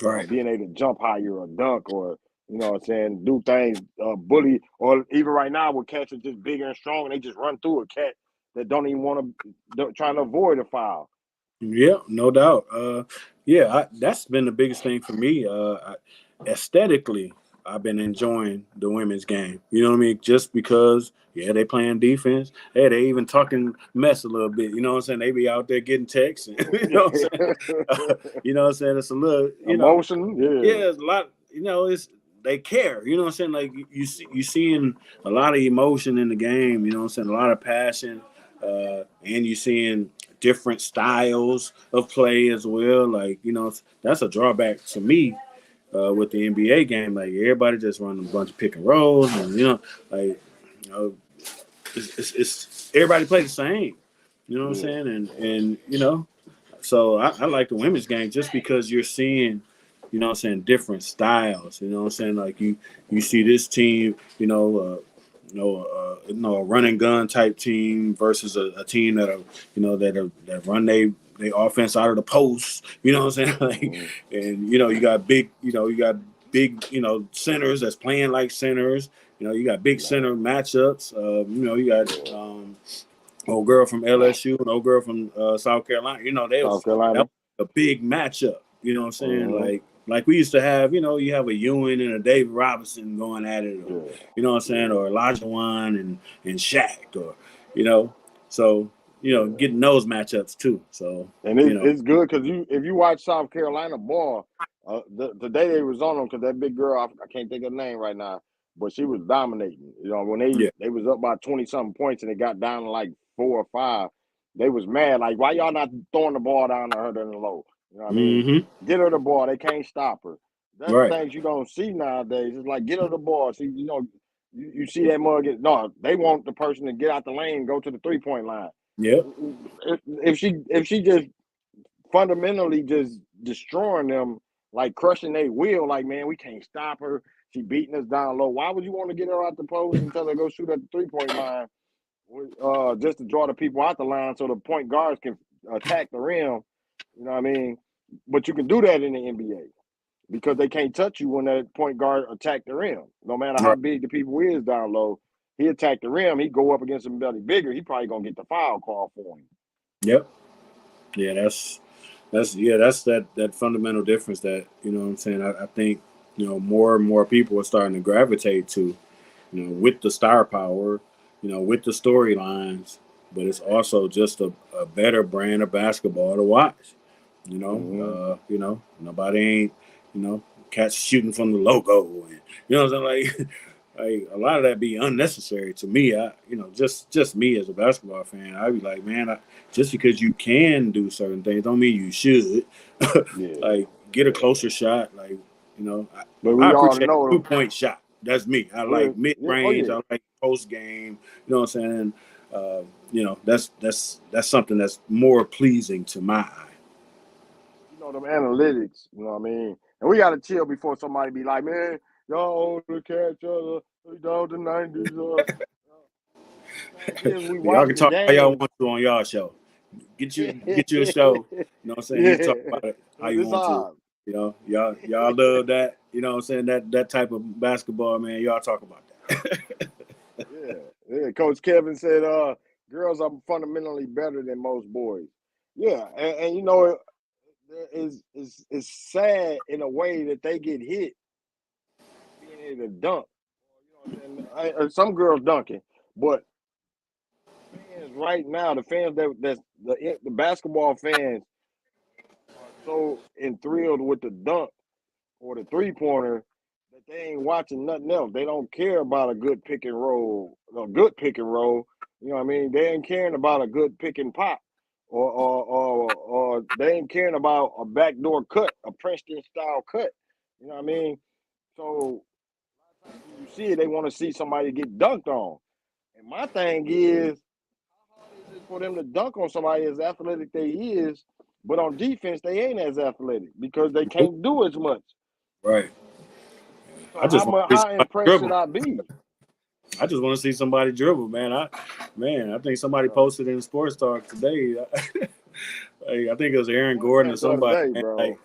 S2: Right.
S1: being able to jump higher or dunk or what I'm saying, do things, bully, or even right now with cats are just bigger and strong and they just run through a cat that don't even want to trying to avoid a foul.
S2: Yeah, no doubt. That's been the biggest thing for me. Aesthetically, I've been enjoying the women's game. You know what I mean? Just because, they playing defense. Hey, they even talking mess a little bit. You know what I'm saying? They be out there getting texts. You know what I'm saying? You know what I'm saying? It's a little,
S1: emotion.
S2: Yeah, it's a lot. It's they care. You know what I'm saying? Like you seeing a lot of emotion in the game. You know what I'm saying? A lot of passion, and you seeing different styles of play as well. Like that's a drawback to me with the NBA game. Like everybody just running a bunch of pick and rolls, and like it's everybody play the same. You know what I'm saying? And so I like the women's game just because you're seeing, what I'm saying, different styles. You know what I'm saying? Like you see this team, a run and gun type team versus a team that run they offense out of the post. You know what I'm saying? Like, and you got big centers that's playing like centers. You got big center matchups. You got old girl from LSU and old girl from South Carolina. That
S1: South
S2: was
S1: Carolina.
S2: a big matchup. You know what I'm saying?
S1: Mm-hmm.
S2: Like we used to have, you have a Ewing and a David Robinson going at it, or, you know what I'm saying, or Elijah Wan and Shaq, or so getting those matchups too. So
S1: and it's good because if you watch South Carolina ball, the day they was on them because that big girl I can't think of her name right now, but she was dominating. When they was up by 20-something points and it got down to like 4 or 5, they was mad like why y'all not throwing the ball down to her in the low? You know what I mean?
S2: Mm-hmm.
S1: Get her the ball. They can't stop her. That's
S2: Right.
S1: things you don't see nowadays. It's like get her the ball. See, you see that mug. No, they want the person to get out the lane, go to the 3-point line.
S2: Yep.
S1: If she just fundamentally just destroying them, like crushing their will, like man, we can't stop her. She beating us down low. Why would you want to get her out the post and tell her to go shoot at the 3-point line, just to draw the people out the line so the point guards can attack the rim? You know what I mean? But you can do that in the NBA because they can't touch you when that point guard attack the rim. No matter how
S2: Right.
S1: big the people is down low, he attack the rim. He go up against somebody bigger. He probably gonna get the foul call for him.
S2: Yep. Yeah, that's that fundamental difference that what I'm saying. I think more and more people are starting to gravitate to, with the star power, with the storylines, but it's also just a better brand of basketball to watch. Nobody ain't cats shooting from the logo, and what I'm saying, like. Like a lot of that be unnecessary to me. Just me as a basketball fan, I'd be like, man, just because you can do certain things don't mean you should. Like get a closer shot. Like
S1: but we
S2: I
S1: all
S2: appreciate
S1: know
S2: 2-point shot. That's me. I like mid range. I like post game. You know what I'm saying? That's something that's more pleasing to my eye.
S1: them analytics. You know what I mean? And we got to chill before somebody be like, man, y'all the catch the 90s. We
S2: Y'all
S1: watch
S2: can
S1: the
S2: talk how y'all
S1: game.
S2: want to on y'all show. Get you a show. You know what I'm saying? You talk about it how you
S1: This
S2: want to.
S1: hard.
S2: Y'all love that. You know what I'm saying? That type of basketball, man. Y'all talk about that.
S1: Yeah. Coach Kevin said, girls are fundamentally better than most boys. Yeah, and is sad in a way that they get hit being able to dunk. And some girls dunking, but fans right now, the fans that's the basketball fans are so enthralled with the dunk or the 3-pointer that they ain't watching nothing else. They don't care about a good pick and roll, You know what I mean? They ain't caring about a good pick and pop, or they ain't caring about a backdoor cut, a Princeton style cut. You know what I mean? So when you see it, they want to see somebody get dunked on. And my thing is, how hard is it for them to dunk on somebody as athletic they is, but on defense they ain't as athletic because they can't do as much.
S2: Right.
S1: So
S2: I just want to see
S1: how
S2: somebody
S1: impressed should
S2: dribble.
S1: I be?
S2: I just want to see somebody dribble, man. I think somebody
S1: Bro.
S2: posted in Sports Talk today. I think it was Aaron
S1: What was
S2: Gordon or
S1: that the other
S2: somebody.
S1: day,
S2: Man,
S1: bro?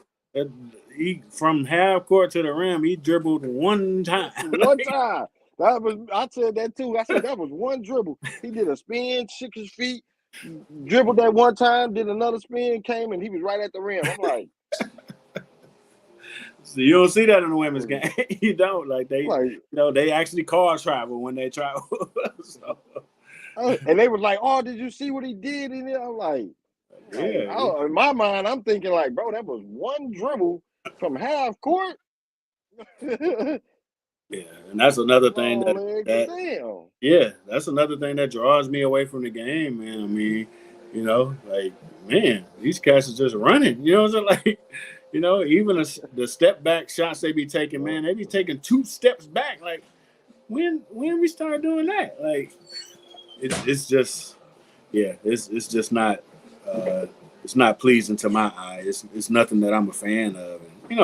S2: he from half court to the rim, he dribbled one time.
S1: One time. I said that too. I said that was one dribble. He did a spin, shook his feet, dribbled that one time, did another spin, came and he was right at the rim. I'm like,
S2: So you don't see that in the
S1: that
S2: women's
S1: was
S2: game. You don't
S1: like,
S2: they actually car travel when they travel. So,
S1: and they was like, "Oh, did you see what he did?" And I'm like,
S2: yeah,
S1: in my mind, I'm thinking like, bro, that was one dribble from half court.
S2: yeah, and that's another thing
S1: Long legs,
S2: that
S1: damn.
S2: yeah, that's another thing that draws me away from the game, man. I mean, like, man, these cats are just running. You know what I'm saying? Like, even the step back shots they be taking, man, they be taking 2 steps back. Like, when we start doing that, like, it's just, yeah, it's just not, it's not pleasing to my eye. It's nothing that I'm a fan of. And,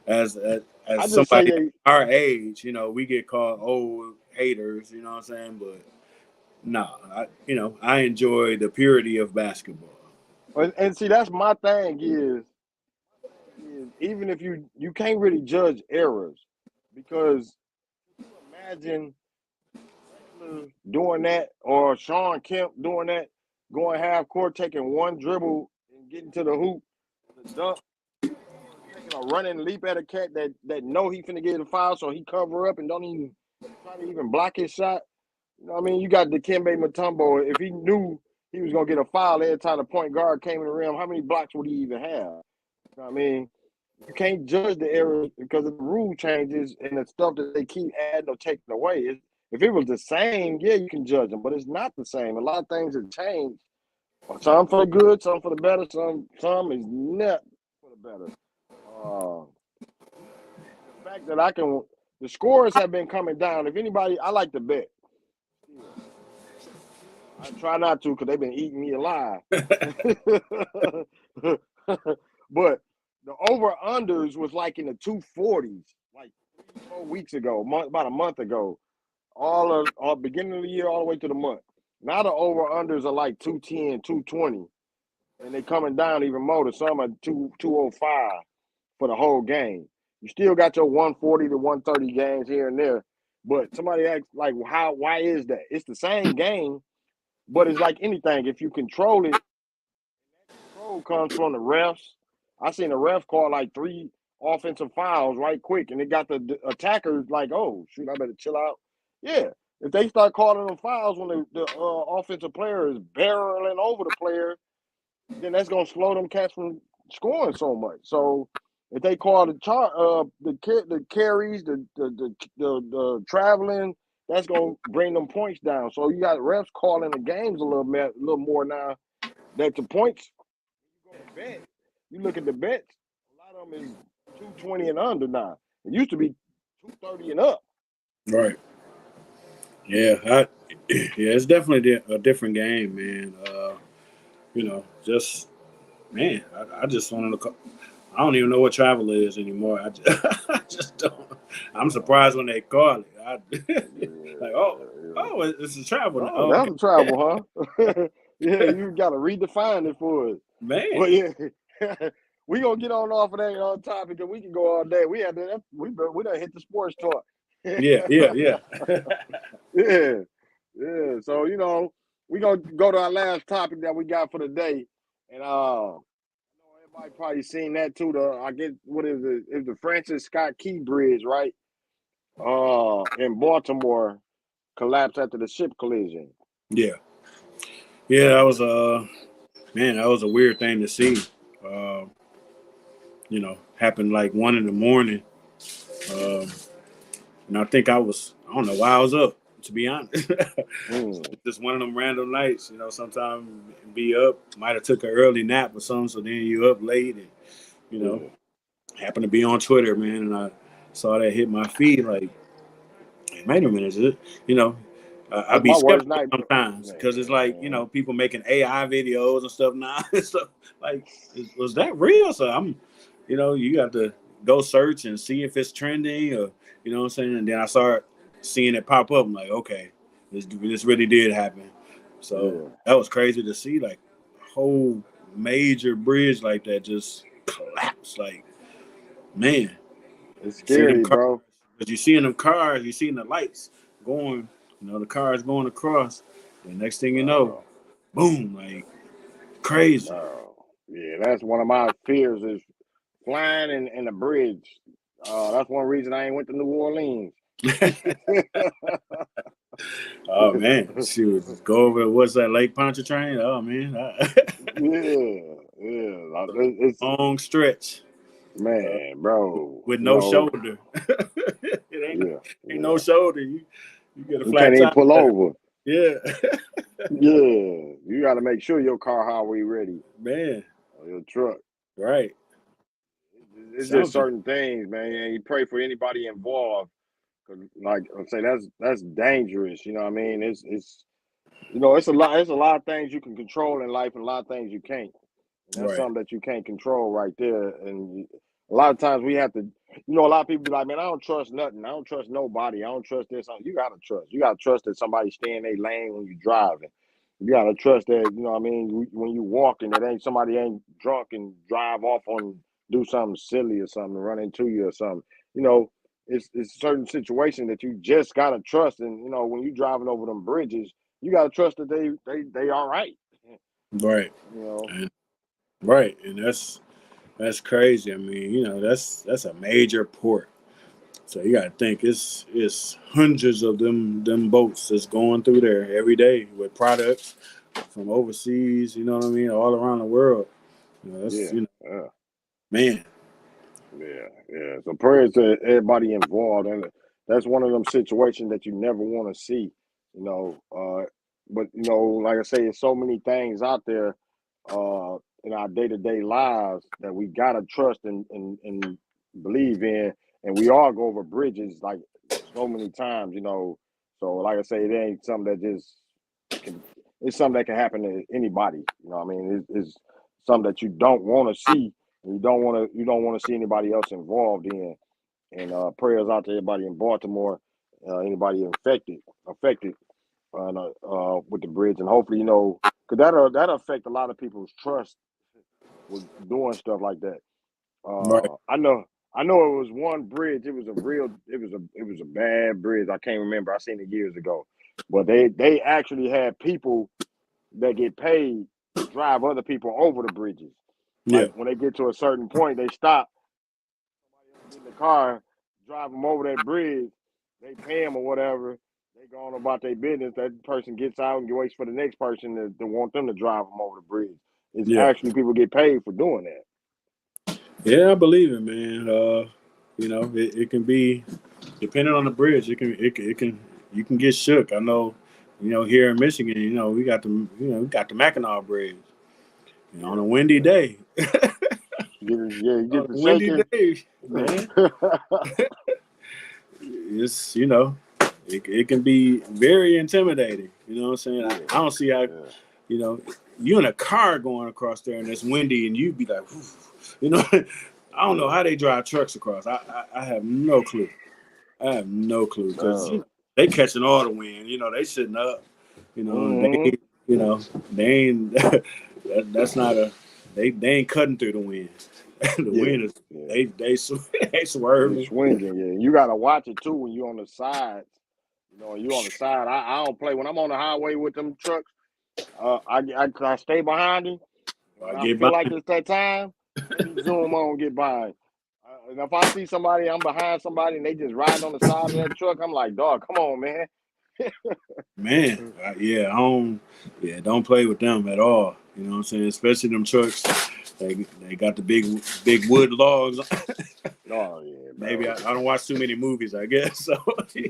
S2: as
S1: I just say
S2: somebody
S1: they
S2: our age, we get called old haters. You know what I'm saying? But no, I enjoy the purity of basketball.
S1: and see that's my thing is even if you can't really judge errors because you imagine Drexler doing that or Sean Kemp doing that, going half court, taking one dribble and getting to the hoop, the dunk, or taking a running leap at a cat that know he finna get a foul, so he cover up and don't even try to even block his shot. You know what I mean? You got Dikembe Mutombo. If he knew he was gonna get a foul every time the point guard came in the rim, how many blocks would he even have? You know what I mean? You can't judge the errors because of the rule changes and the stuff that they keep adding or taking away. If it was the same, yeah, you can judge them, but it's not the same. A lot of things have changed. Some for the good, some for the better, some is not for the better. Uh, the fact that the scores have been coming down. If anybody, I like to bet. Still, I try not to because they've been eating me alive. But the over unders was like in the 240s, like 3 4 weeks ago, about a month ago. All beginning of the year all the way to the month. Now the over unders are like 210, 220, and they coming down even more. To some are 205 for the whole game. You still got your 140 to 130 games here and there, but somebody asked like, why is that? It's the same game, but it's like anything. If you control it, control comes from the refs. I seen the ref call like 3 offensive fouls right quick, and it got the attackers like, oh shoot, I better chill out. Yeah, if they start calling them fouls when the offensive player is barreling over the player, then that's gonna slow them cats from scoring so much. So if they call the carries, the traveling, that's gonna bring them points down. So you got refs calling the games a little more now. That the points you go to bet, you look at the bets. A lot of them is 220 and under now. It used to be 230 and up.
S2: Right. Yeah. Yeah. It's definitely a different game, man. Just man, I just wanted to. I don't even know what travel is anymore. I just don't. I'm surprised when they call it. Like, it's a travel now.
S1: Oh,
S2: Oh, okay.
S1: that's a travel, huh? Yeah, you got to redefine it for us.
S2: Man.
S1: But yeah, we gonna get on topic because we can go all day. We done hit the sports talk.
S2: Yeah.
S1: Yeah, yeah. So we gonna go to our last topic that we got for the day, and Everybody probably seen that too. I get what is it? It's the Francis Scott Key Bridge, right? In Baltimore, collapsed after the ship collision.
S2: Yeah, yeah, that was man, that was a weird thing to see. Uh, happened like 1 a.m. Um, and I don't know why I was up, to be honest. Just one of them random nights, sometimes be up, might have took an early nap or something, so then you up late and, happened to be on Twitter, man, and I saw that hit my feed like, hey, wait a minute, is it, I'd
S1: That's
S2: be
S1: my worst
S2: skeptical
S1: night,
S2: sometimes because it's like,
S1: man.
S2: people making AI videos and stuff now. So, like, was that real? So you got to go search and see if it's trending or, you know what I'm saying? And then I start seeing it pop up. I'm like, okay, this really did happen. So that was crazy to see, like, a whole major bridge like that just collapse. Like, man,
S1: It's
S2: seeing them
S1: scary,
S2: cars,
S1: bro.
S2: because you're seeing them cars, you're seeing the lights going, the cars going across. And next thing you know, boom, like crazy.
S1: Yeah, that's one of my fears is flying in a bridge. That's one reason I ain't went to New Orleans.
S2: Oh man, shoot, go over what's that Lake Pontchartrain? Oh man,
S1: yeah. It's
S2: long stretch,
S1: man, bro.
S2: with no shoulder.
S1: Yeah.
S2: Ain't no shoulder. You get a
S1: You
S2: flat
S1: can't even
S2: tire.
S1: pull over.
S2: Yeah,
S1: Yeah, you got to make sure your car highway ready.
S2: man.
S1: Or your truck.
S2: Right.
S1: It's just
S2: Something.
S1: certain things, man. And you pray for anybody involved. 'Cause like I say, that's dangerous. You know what I mean? It's it's a lot. It's a lot of things you can control in life, and a lot of things you can't. And that's
S2: Right.
S1: something that you can't control right there. And a lot of times we have to, a lot of people be like, man, I don't trust nothing. I don't trust nobody. I don't trust this. You got to trust. You got to trust that somebody stay in their lane when you're driving. You got to trust that, what I mean, when you walking, that ain't somebody ain't drunk and drive off on, do something silly or something, run into you or something. You know, it's certain situations that you just got to trust. And, when you driving over them bridges, you got to trust that they all right.
S2: Right.
S1: You know,
S2: And, right. And that's crazy. I mean, that's a major port. So you got to think it's hundreds of them boats that's going through there every day with products from overseas. You know what I mean? All around the world. That's
S1: yeah.
S2: man.
S1: Yeah. So prayers to everybody involved, and that's one of them situations that you never want to see, you know. But like I say, there's so many things out there, in our day to day lives that we gotta trust and believe in, and we all go over bridges like so many times, So like I say, it ain't something that just can. It's something that can happen to anybody. You know what I mean? It's something that you don't want to see and you don't want to see anybody else involved in. And prayers out to everybody in Baltimore, anybody affected with the bridge, and hopefully because that'll affect a lot of people's trust with doing stuff like that.
S2: Right.
S1: I know it was one bridge. It was a bad bridge. I can't remember. I seen it years ago, but they actually had people that get paid to drive other people over the bridges.
S2: Yeah.
S1: Like when they get to a certain point, they stop. Somebody else get in the car, drive them over that bridge. They pay them or whatever. They go on about their business. That person gets out and waits for the next person to want them to drive them over the bridge. It's
S2: Yeah.
S1: actually people get paid for doing that.
S2: Yeah, I believe it, man. It can be depending on the bridge. It can you can get shook. I know, here in Michigan, we got the Mackinac Bridge. On a windy
S1: Yeah.
S2: day.
S1: You
S2: On
S1: get
S2: a
S1: the
S2: windy
S1: shaking.
S2: day, man. It's it can be very intimidating. You know what I'm saying?
S1: Yeah.
S2: I don't see how
S1: Yeah.
S2: you in a car going across there and it's windy and you be like, I don't know how they drive trucks across. I have no clue. I have no clue because
S1: No.
S2: they catching all the wind. They sitting up.
S1: Mm-hmm.
S2: They ain't. That's not a. They ain't cutting through the wind. The
S1: Yeah.
S2: wind is
S1: Yeah.
S2: they they
S1: They
S2: swerving.
S1: swinging. Yeah. You gotta watch it too when you on the sides. You on the side. I don't play when I'm on the highway with them trucks. I stay behind him.
S2: I
S1: When I
S2: get
S1: feel
S2: by.
S1: like it's that time, Let me zoom on, get by. And if I see somebody, I'm behind somebody, and they just riding on the side of that truck, I'm like, dog, come on, man.
S2: Man, don't play with them at all. You know what I'm saying? Especially them trucks. They got the big wood logs.
S1: Oh yeah,
S2: Maybe I don't watch too many movies, I guess. So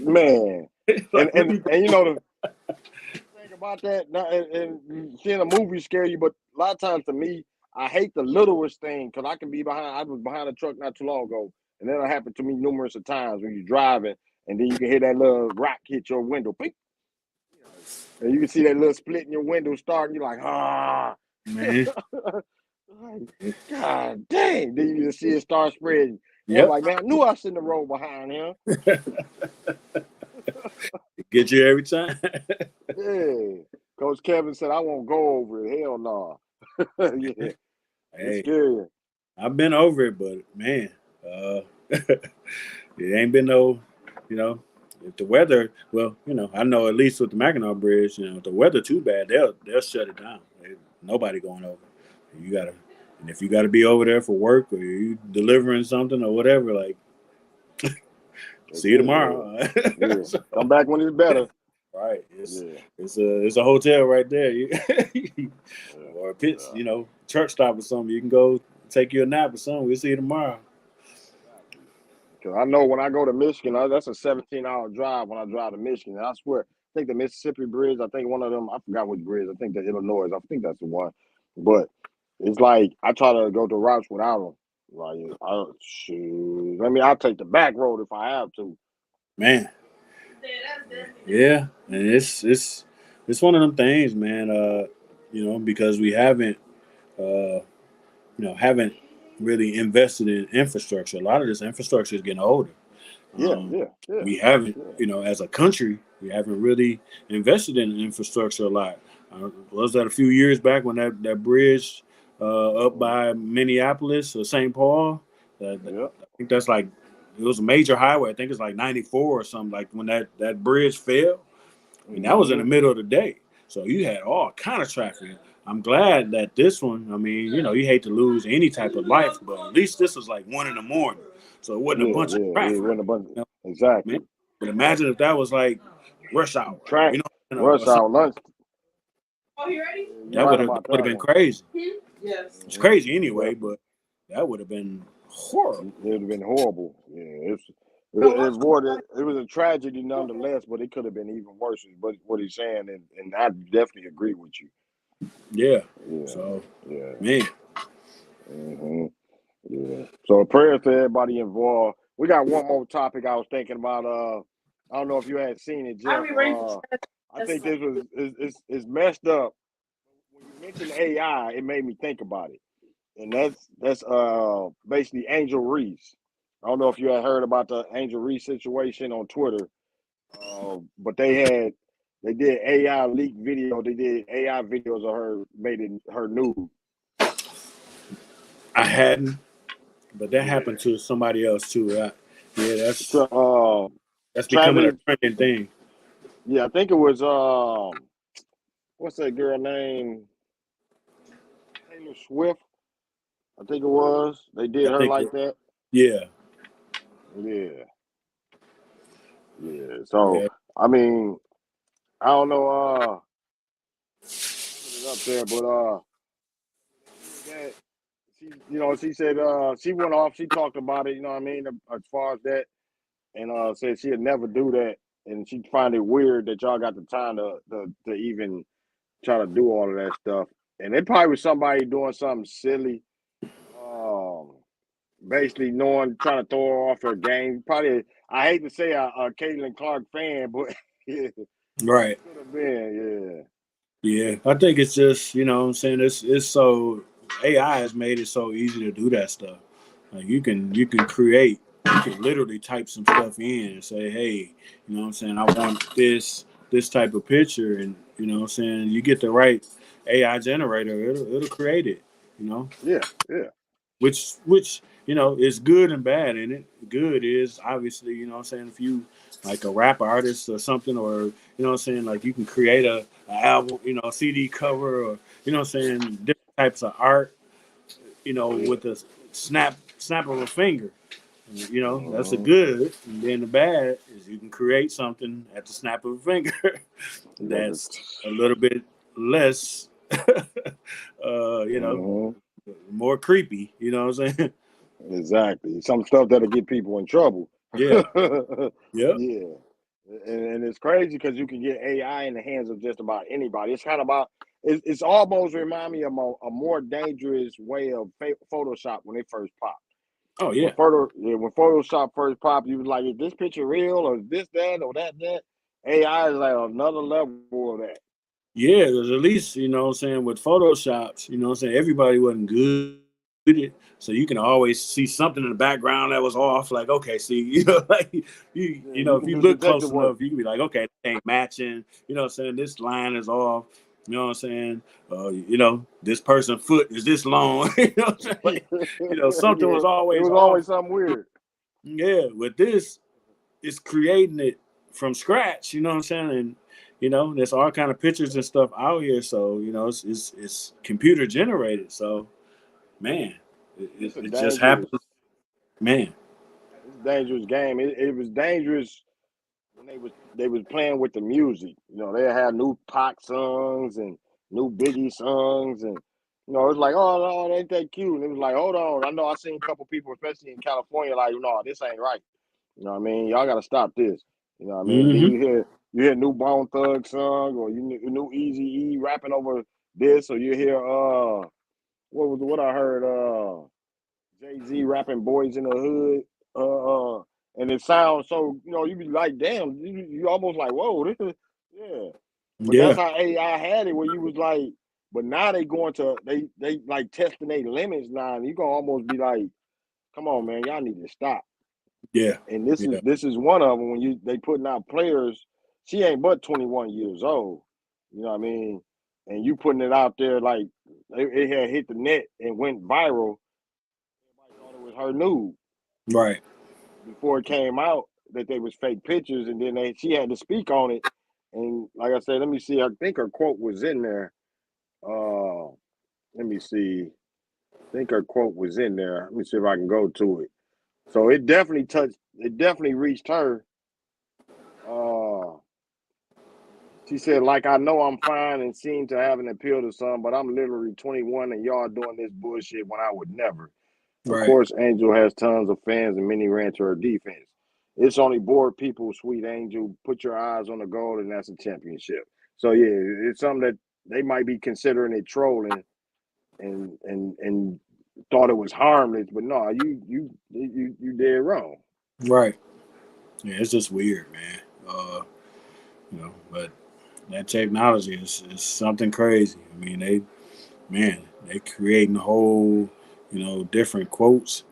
S1: man.
S2: like,
S1: and you know the thing about that, and seeing a movie scare you, but a lot of times to me, I hate the littlest thing because I can be behind. I was behind a truck not too long ago, and that'll happen to me numerous of times when you're driving, and then you can hear that little rock hit your window, beep, and you can see that little split in your window starting. You're like, ah,
S2: man.
S1: like, God dang! Then you just see it start spreading. And I'm
S2: Yep.
S1: like, man, I knew I shouldn't have rolled behind him.
S2: Get you every time.
S1: Yeah. Coach Kevin said, I won't go over it. Hell no. Yeah. It's
S2: Hey,
S1: scary.
S2: I've been over it, but man, it ain't been no, you know, if the weather, well, I know at least with the Mackinac Bridge, if the weather too bad, they'll shut it down. Nobody going over. You gotta, and if you gotta be over there for work or you delivering something or whatever, like, see you tomorrow.
S1: Yeah.
S2: So,
S1: Come back when it's better.
S2: right.
S1: Yeah.
S2: It's a hotel right there. Or a pit,
S1: Yeah.
S2: church stop or something. You can go take you a nap or something. We'll see you tomorrow.
S1: Because I know when I go to Michigan, that's a 17-hour drive when I drive to Michigan. And I swear, I think the Mississippi Bridge, I think one of them, I forgot which bridge. I think the Illinois, I think that's the one. But it's like I try to go to routes without them. Like, I'll take the back road if I have to.
S2: Man. Yeah. And it's one of them things, man, because we haven't really invested in infrastructure. A lot of this infrastructure is getting older.
S1: Yeah.
S2: We haven't, as a country, we haven't really invested in infrastructure a lot. Was that a few years back when that bridge up by Minneapolis or St. Paul? I think that's like, it was a major highway. I think it's like 94 or something. Like when that bridge fell, and that was in the middle of the day. So you had all kind of traffic. I'm glad that this one, I mean, you hate to lose any type of life, but at least this was like 1 a.m. So it wasn't a bunch of traffic.
S1: It wasn't a bunch. Exactly.
S2: Man. But imagine if that was like rush hour,
S1: rush hour lunch.
S2: Oh, you ready? That would have been crazy.
S3: Yes.
S2: It's crazy anyway, but that would have been horrible.
S1: It would have been horrible. Yeah, it was a tragedy nonetheless, but it could have been even worse. But what he's saying, and I definitely agree with you.
S2: Yeah. So, man.
S1: Mm-hmm. Yeah. So prayers to everybody involved. We got one more topic I was thinking about. I don't know if you had seen it, Jeff. I think this is messed up. When you mentioned AI, it made me think about it. And that's basically Angel Reese. I don't know if you had heard about the Angel Reese situation on Twitter, but they did AI leak video. They did AI videos of her, made it her nude.
S2: I hadn't, but that happened to somebody else too. That's becoming a trending thing.
S1: Yeah, I think it was what's that girl name? Taylor Swift. I think it was. They did her like that.
S2: Yeah.
S1: So I mean, I don't know. Put it up there, but that she said she went off. She talked about it. You know what I mean? As far as that, and said she'd never do that, and she find it weird that y'all got the time to even try to do all of that stuff. And it probably was somebody doing something silly. Basically trying to throw her off her game. Probably, I hate to say a Caitlin Clark fan, but yeah,
S2: right.
S1: Could have been,
S2: yeah. I think it's just, what I'm saying, it's so AI has made it so easy to do that stuff. Like you can literally type some stuff in and say, hey, you know what I'm saying, I want this type of picture, and you know what I'm saying, you get the right AI generator, it'll create it,
S1: Yeah.
S2: Which is good and bad in it. Good is obviously, you know what I'm saying, if you like a rap artist or something, or you know what I'm saying, like you can create a album, a CD cover, or you know what I'm saying, different types of art. with a snap of a finger. That's a
S1: Mm-hmm.
S2: good. And then the bad is you can create something at the snap of a finger
S1: Yeah,
S2: that's a little bit less, you know,
S1: mm-hmm.
S2: more creepy. You know what I'm saying?
S1: Exactly. Some stuff that'll get people in trouble.
S2: Yeah. Yep.
S1: Yeah. And it's crazy because you can get AI in the hands of just about anybody. It's kind of about, it's almost remind me of a more dangerous way of Photoshop when it first popped.
S2: Oh
S1: When
S2: yeah.
S1: when Photoshop first popped, you was like, is this picture real or is this that or that? AI is like another level of that.
S2: Yeah, there's at least, what I'm saying, with Photoshops, I'm saying, everybody wasn't good at it. So you can always see something in the background that was off. Like, okay, see, like
S1: Yeah, you
S2: if
S1: can
S2: you
S1: do
S2: look
S1: detective
S2: close
S1: work.
S2: enough, you can be like, okay, it ain't matching. You know what I'm saying? This line is off. You know what I'm saying? This person's foot is this long. You know what I'm saying? Like, something
S1: Yeah,
S2: was
S1: it
S2: always
S1: was
S2: off.
S1: always something weird.
S2: Yeah, with this, it's creating it from scratch. You know what I'm saying? And there's all kind of pictures and stuff out here. So it's computer generated. So man,
S1: It's a
S2: it just
S1: dangerous,
S2: happens. Man,
S1: it's a dangerous game. It was dangerous when they was playing with the music. They had new Pac songs and new Biggie songs, and it's like, oh no, ain't that cute? And it was like, hold on, I know I seen a couple people, especially in California, like, no, this ain't right. You know what I mean? Y'all got to stop this. You know what I mean? Then
S2: hmm
S1: you hear new Bone Thug song, or you new Easy E rapping over this, or you hear what I heard Jay-Z rapping Boys in the Hood, and it sounds so, you be like, damn, you almost like, whoa, this is, yeah. But that's
S2: yeah,
S1: how AI had it, where you was like, but now they like testing their limits now, and you gonna almost be like, come on, man, y'all need to stop.
S2: yeah,
S1: And this is
S2: yeah,
S1: this is one of them when they putting out players. She ain't but 21 years old. You know what I mean? And you putting it out there like it had hit the net and went viral. Everybody thought it was her nude
S2: right,
S1: before it came out that they was fake pictures, and then she had to speak on it. And like I said, let me see. I think her quote was in there. Uh, let me see. I think her quote was in there. Let me see if I can go to it. So it definitely touched. It definitely reached her. Uh, She said, like, I know I'm fine and seem to have an appeal to some, but I'm literally 21 and y'all doing this bullshit when I would never. Of
S2: right,
S1: course, Angel has tons of fans and many ran to her defense. It's only bored people, sweet Angel. Put your eyes on the goal, and that's a championship. So yeah, it's something that they might be considering it trolling and thought it was harmless, but no, you dead wrong.
S2: right. Yeah, it's just weird, man. But that technology is something crazy. I mean, they creating a whole, different quotes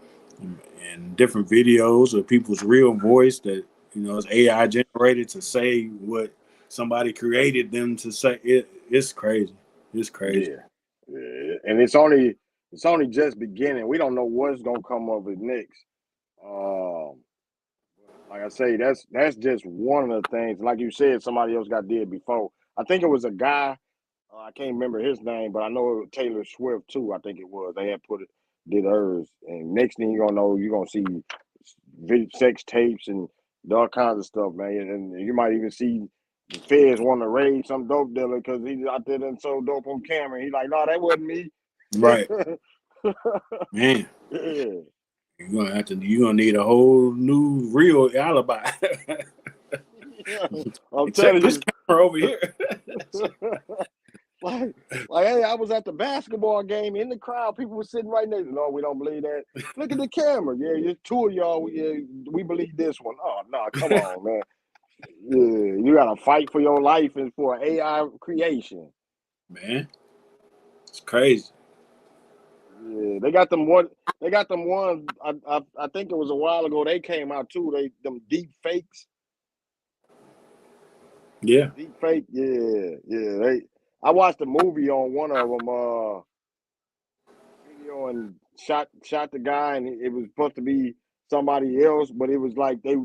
S2: and different videos of people's real voice that is AI generated to say what somebody created them to say. It's crazy. It's crazy.
S1: Yeah, yeah, and it's only just beginning. We don't know what's gonna come of it next. Um, like I say, that's just one of the things. Like you said, somebody else got did before. I think it was a guy. I can't remember his name, but I know it was Taylor Swift too. I think it was. They had did hers, and next thing you gonna know, you're gonna see sex tapes and all kinds of stuff, man. And you might even see the feds want to raid some dope dealer because he's out there and so dope on camera. He's like, no, that wasn't me.
S2: Right, man.
S1: Yeah.
S2: You're gonna need a whole new real alibi.
S1: Yeah, I'm
S2: Check
S1: telling
S2: this
S1: you.
S2: camera over here.
S1: like, hey, I was at the basketball game in the crowd. People were sitting right there. No, we don't believe that. Look at the camera. Yeah, it's two of y'all. We believe this one. Oh, no, come on, man. Yeah, you got to fight for your life and for AI creation.
S2: Man, it's crazy.
S1: Yeah, they got them one. They got them ones. I think it was a while ago. They came out too. Them deep fakes.
S2: Yeah.
S1: Deep fake. Yeah, yeah. I watched a movie on one of them. Video and shot the guy, and it was supposed to be somebody else, but it was like they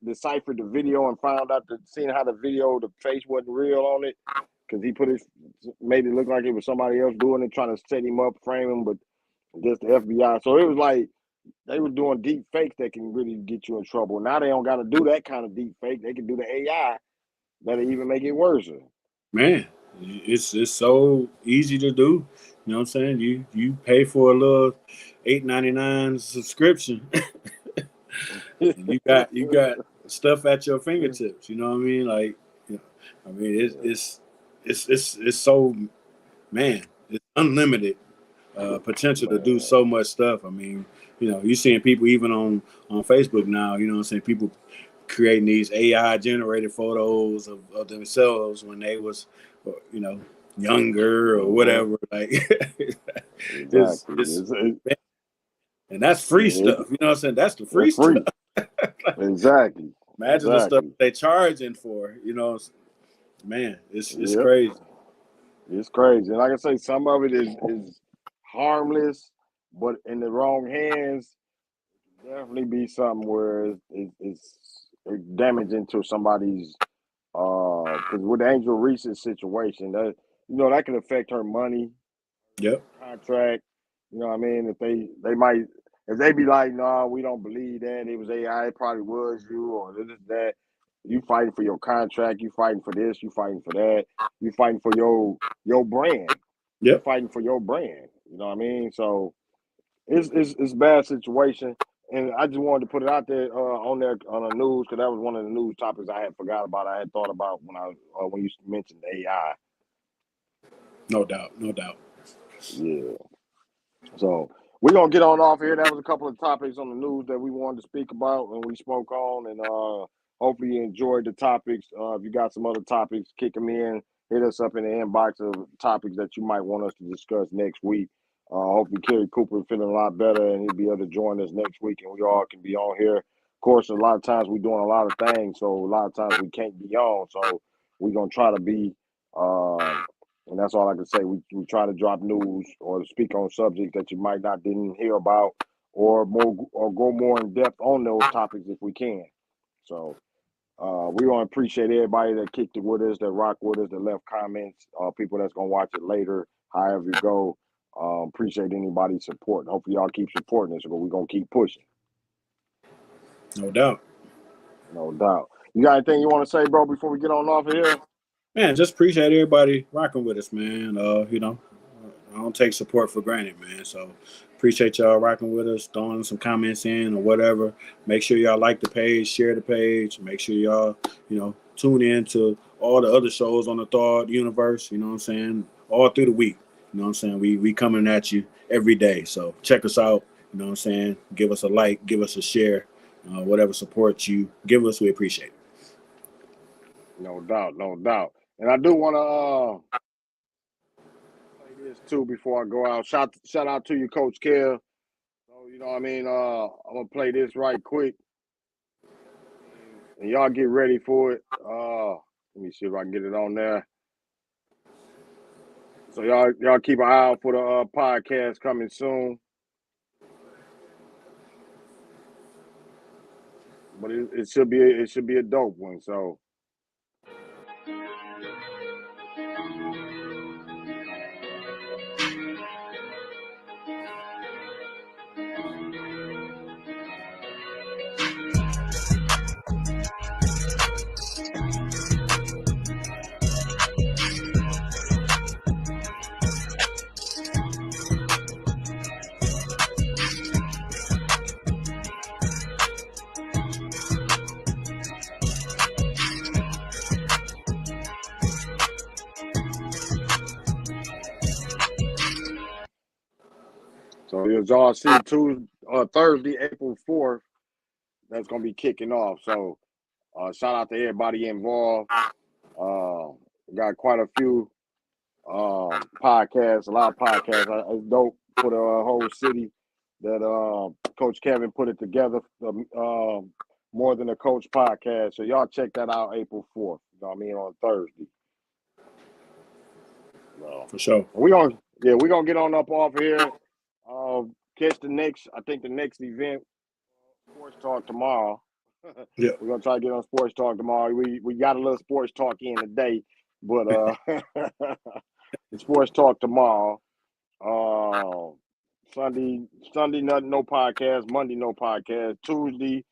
S1: deciphered the video and found out that seeing how the face wasn't real on it because he made it look like it was somebody else doing it, trying to set him up, frame him, but Just the FBI. So it was like they were doing deep fakes that can really get you in trouble. Now they don't got to do that kind of deep fake. They can do the AI that'll even make it worse.
S2: Man, it's so easy to do. You know what I'm saying? You pay for a little $8.99 subscription. you got stuff at your fingertips. You know what I mean? Like, you know, I mean it's so, man, it's unlimited potential to do
S1: Man,
S2: so much stuff. I mean, you know, you're seeing people even on Facebook now. You know what I'm saying? People creating these AI generated photos of themselves when they was, you know, younger or
S1: mhm,
S2: whatever. Like,
S1: exactly.
S2: it's and that's free
S1: It's,
S2: stuff. You know what I'm saying? That's the free
S1: it's
S2: stuff.
S1: free. Exactly.
S2: Imagine the stuff
S1: Exactly.
S2: they charging for. You know, man, it's
S1: Yep.
S2: crazy.
S1: It's crazy. And like I say, some of it is harmless, but in the wrong hands, definitely be something where it's damaging to somebody's because with the Angel Reese's situation, that that can affect her money,
S2: Yep.
S1: contract. You know what I mean? If they might if they be like, no, we don't believe that it was AI, it probably was you or this that. You fighting for your contract, you fighting for this, you fighting for that, you fighting for your brand. You
S2: Yep.
S1: fighting for your brand. You know what I mean? So it's a bad situation. And I just wanted to put it out there on there on the news because that was one of the news topics I had forgot about. I had thought about when you mentioned AI.
S2: No doubt. No doubt.
S1: Yeah. So we're gonna get on off here. That was a couple of topics on the news that we wanted to speak about and we spoke on. And hopefully you enjoyed the topics. If you got some other topics, kick them in. Hit us up in the inbox of topics that you might want us to discuss next week. Hopefully Kerry Cooper feeling a lot better and he'll be able to join us next week and we all can be on here. Of course, a lot of times we're doing a lot of things, so a lot of times we can't be on. So we're gonna try to be and that's all I can say. We try to drop news or speak on subjects that you might not didn't hear about, or go more in depth on those topics if we can. So we want to appreciate everybody that kicked it with us, that rock with us, that left comments, people that's gonna watch it later. However you go, appreciate anybody's support. Hopefully y'all keep supporting us, but we're gonna keep pushing.
S2: No doubt.
S1: No doubt. You got anything you want to say, bro, before we get on off of here?
S2: Man, just appreciate everybody rocking with us, man. You know, I don't take support for granted, man. So appreciate y'all rocking with us, throwing some comments in or whatever. Make sure y'all like the page, share the page. Make sure y'all, you know, tune in to all the other shows on the Thawed universe. You know what I'm saying? All through the week. You know what I'm saying? We coming at you every day. So check us out. You know what I'm saying? Give us a like, give us a share, whatever support you give us, we appreciate it.
S1: No doubt, no doubt. And I do want to say this too before I go out. Shout out to you, Coach Kev. So you know what I mean. I'm gonna play this right quick, and y'all get ready for it. Let me see if I can get it on there. So y'all keep an eye out for the podcast coming soon. But it should be a dope one. So as y'all see, Thursday, April 4th, that's gonna be kicking off. So shout out to everybody involved. Uh, got quite a few podcasts, a lot of podcasts. It's dope for the whole city that Coach Kevin put it together. More than a coach podcast. So y'all check that out April 4th. You know what I mean, on Thursday. So
S2: For sure.
S1: we're gonna get on up off here. Catch I think the next event, Sports Talk tomorrow.
S2: Yeah.
S1: We're gonna try to get on Sports Talk tomorrow. We got a little Sports Talk in today, but Sports Talk tomorrow. Sunday, nothing, no podcast. Monday, no podcast. Tuesday,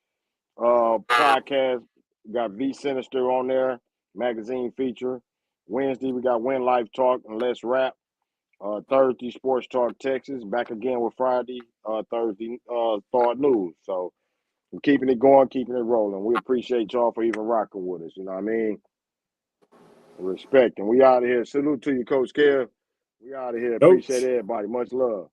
S1: podcast. Got V Sinister on there, magazine feature. Wednesday, we got Win Life Talk and Let's Rap. Thursday, Sports Talk Texas. Back again with Friday, Thursday, Thawed News. So we're keeping it going, keeping it rolling. We appreciate y'all for even rocking with us. You know what I mean? Respect. And we out of here. Salute to you, Coach Kev. We out of here. Appreciate everybody. Much love.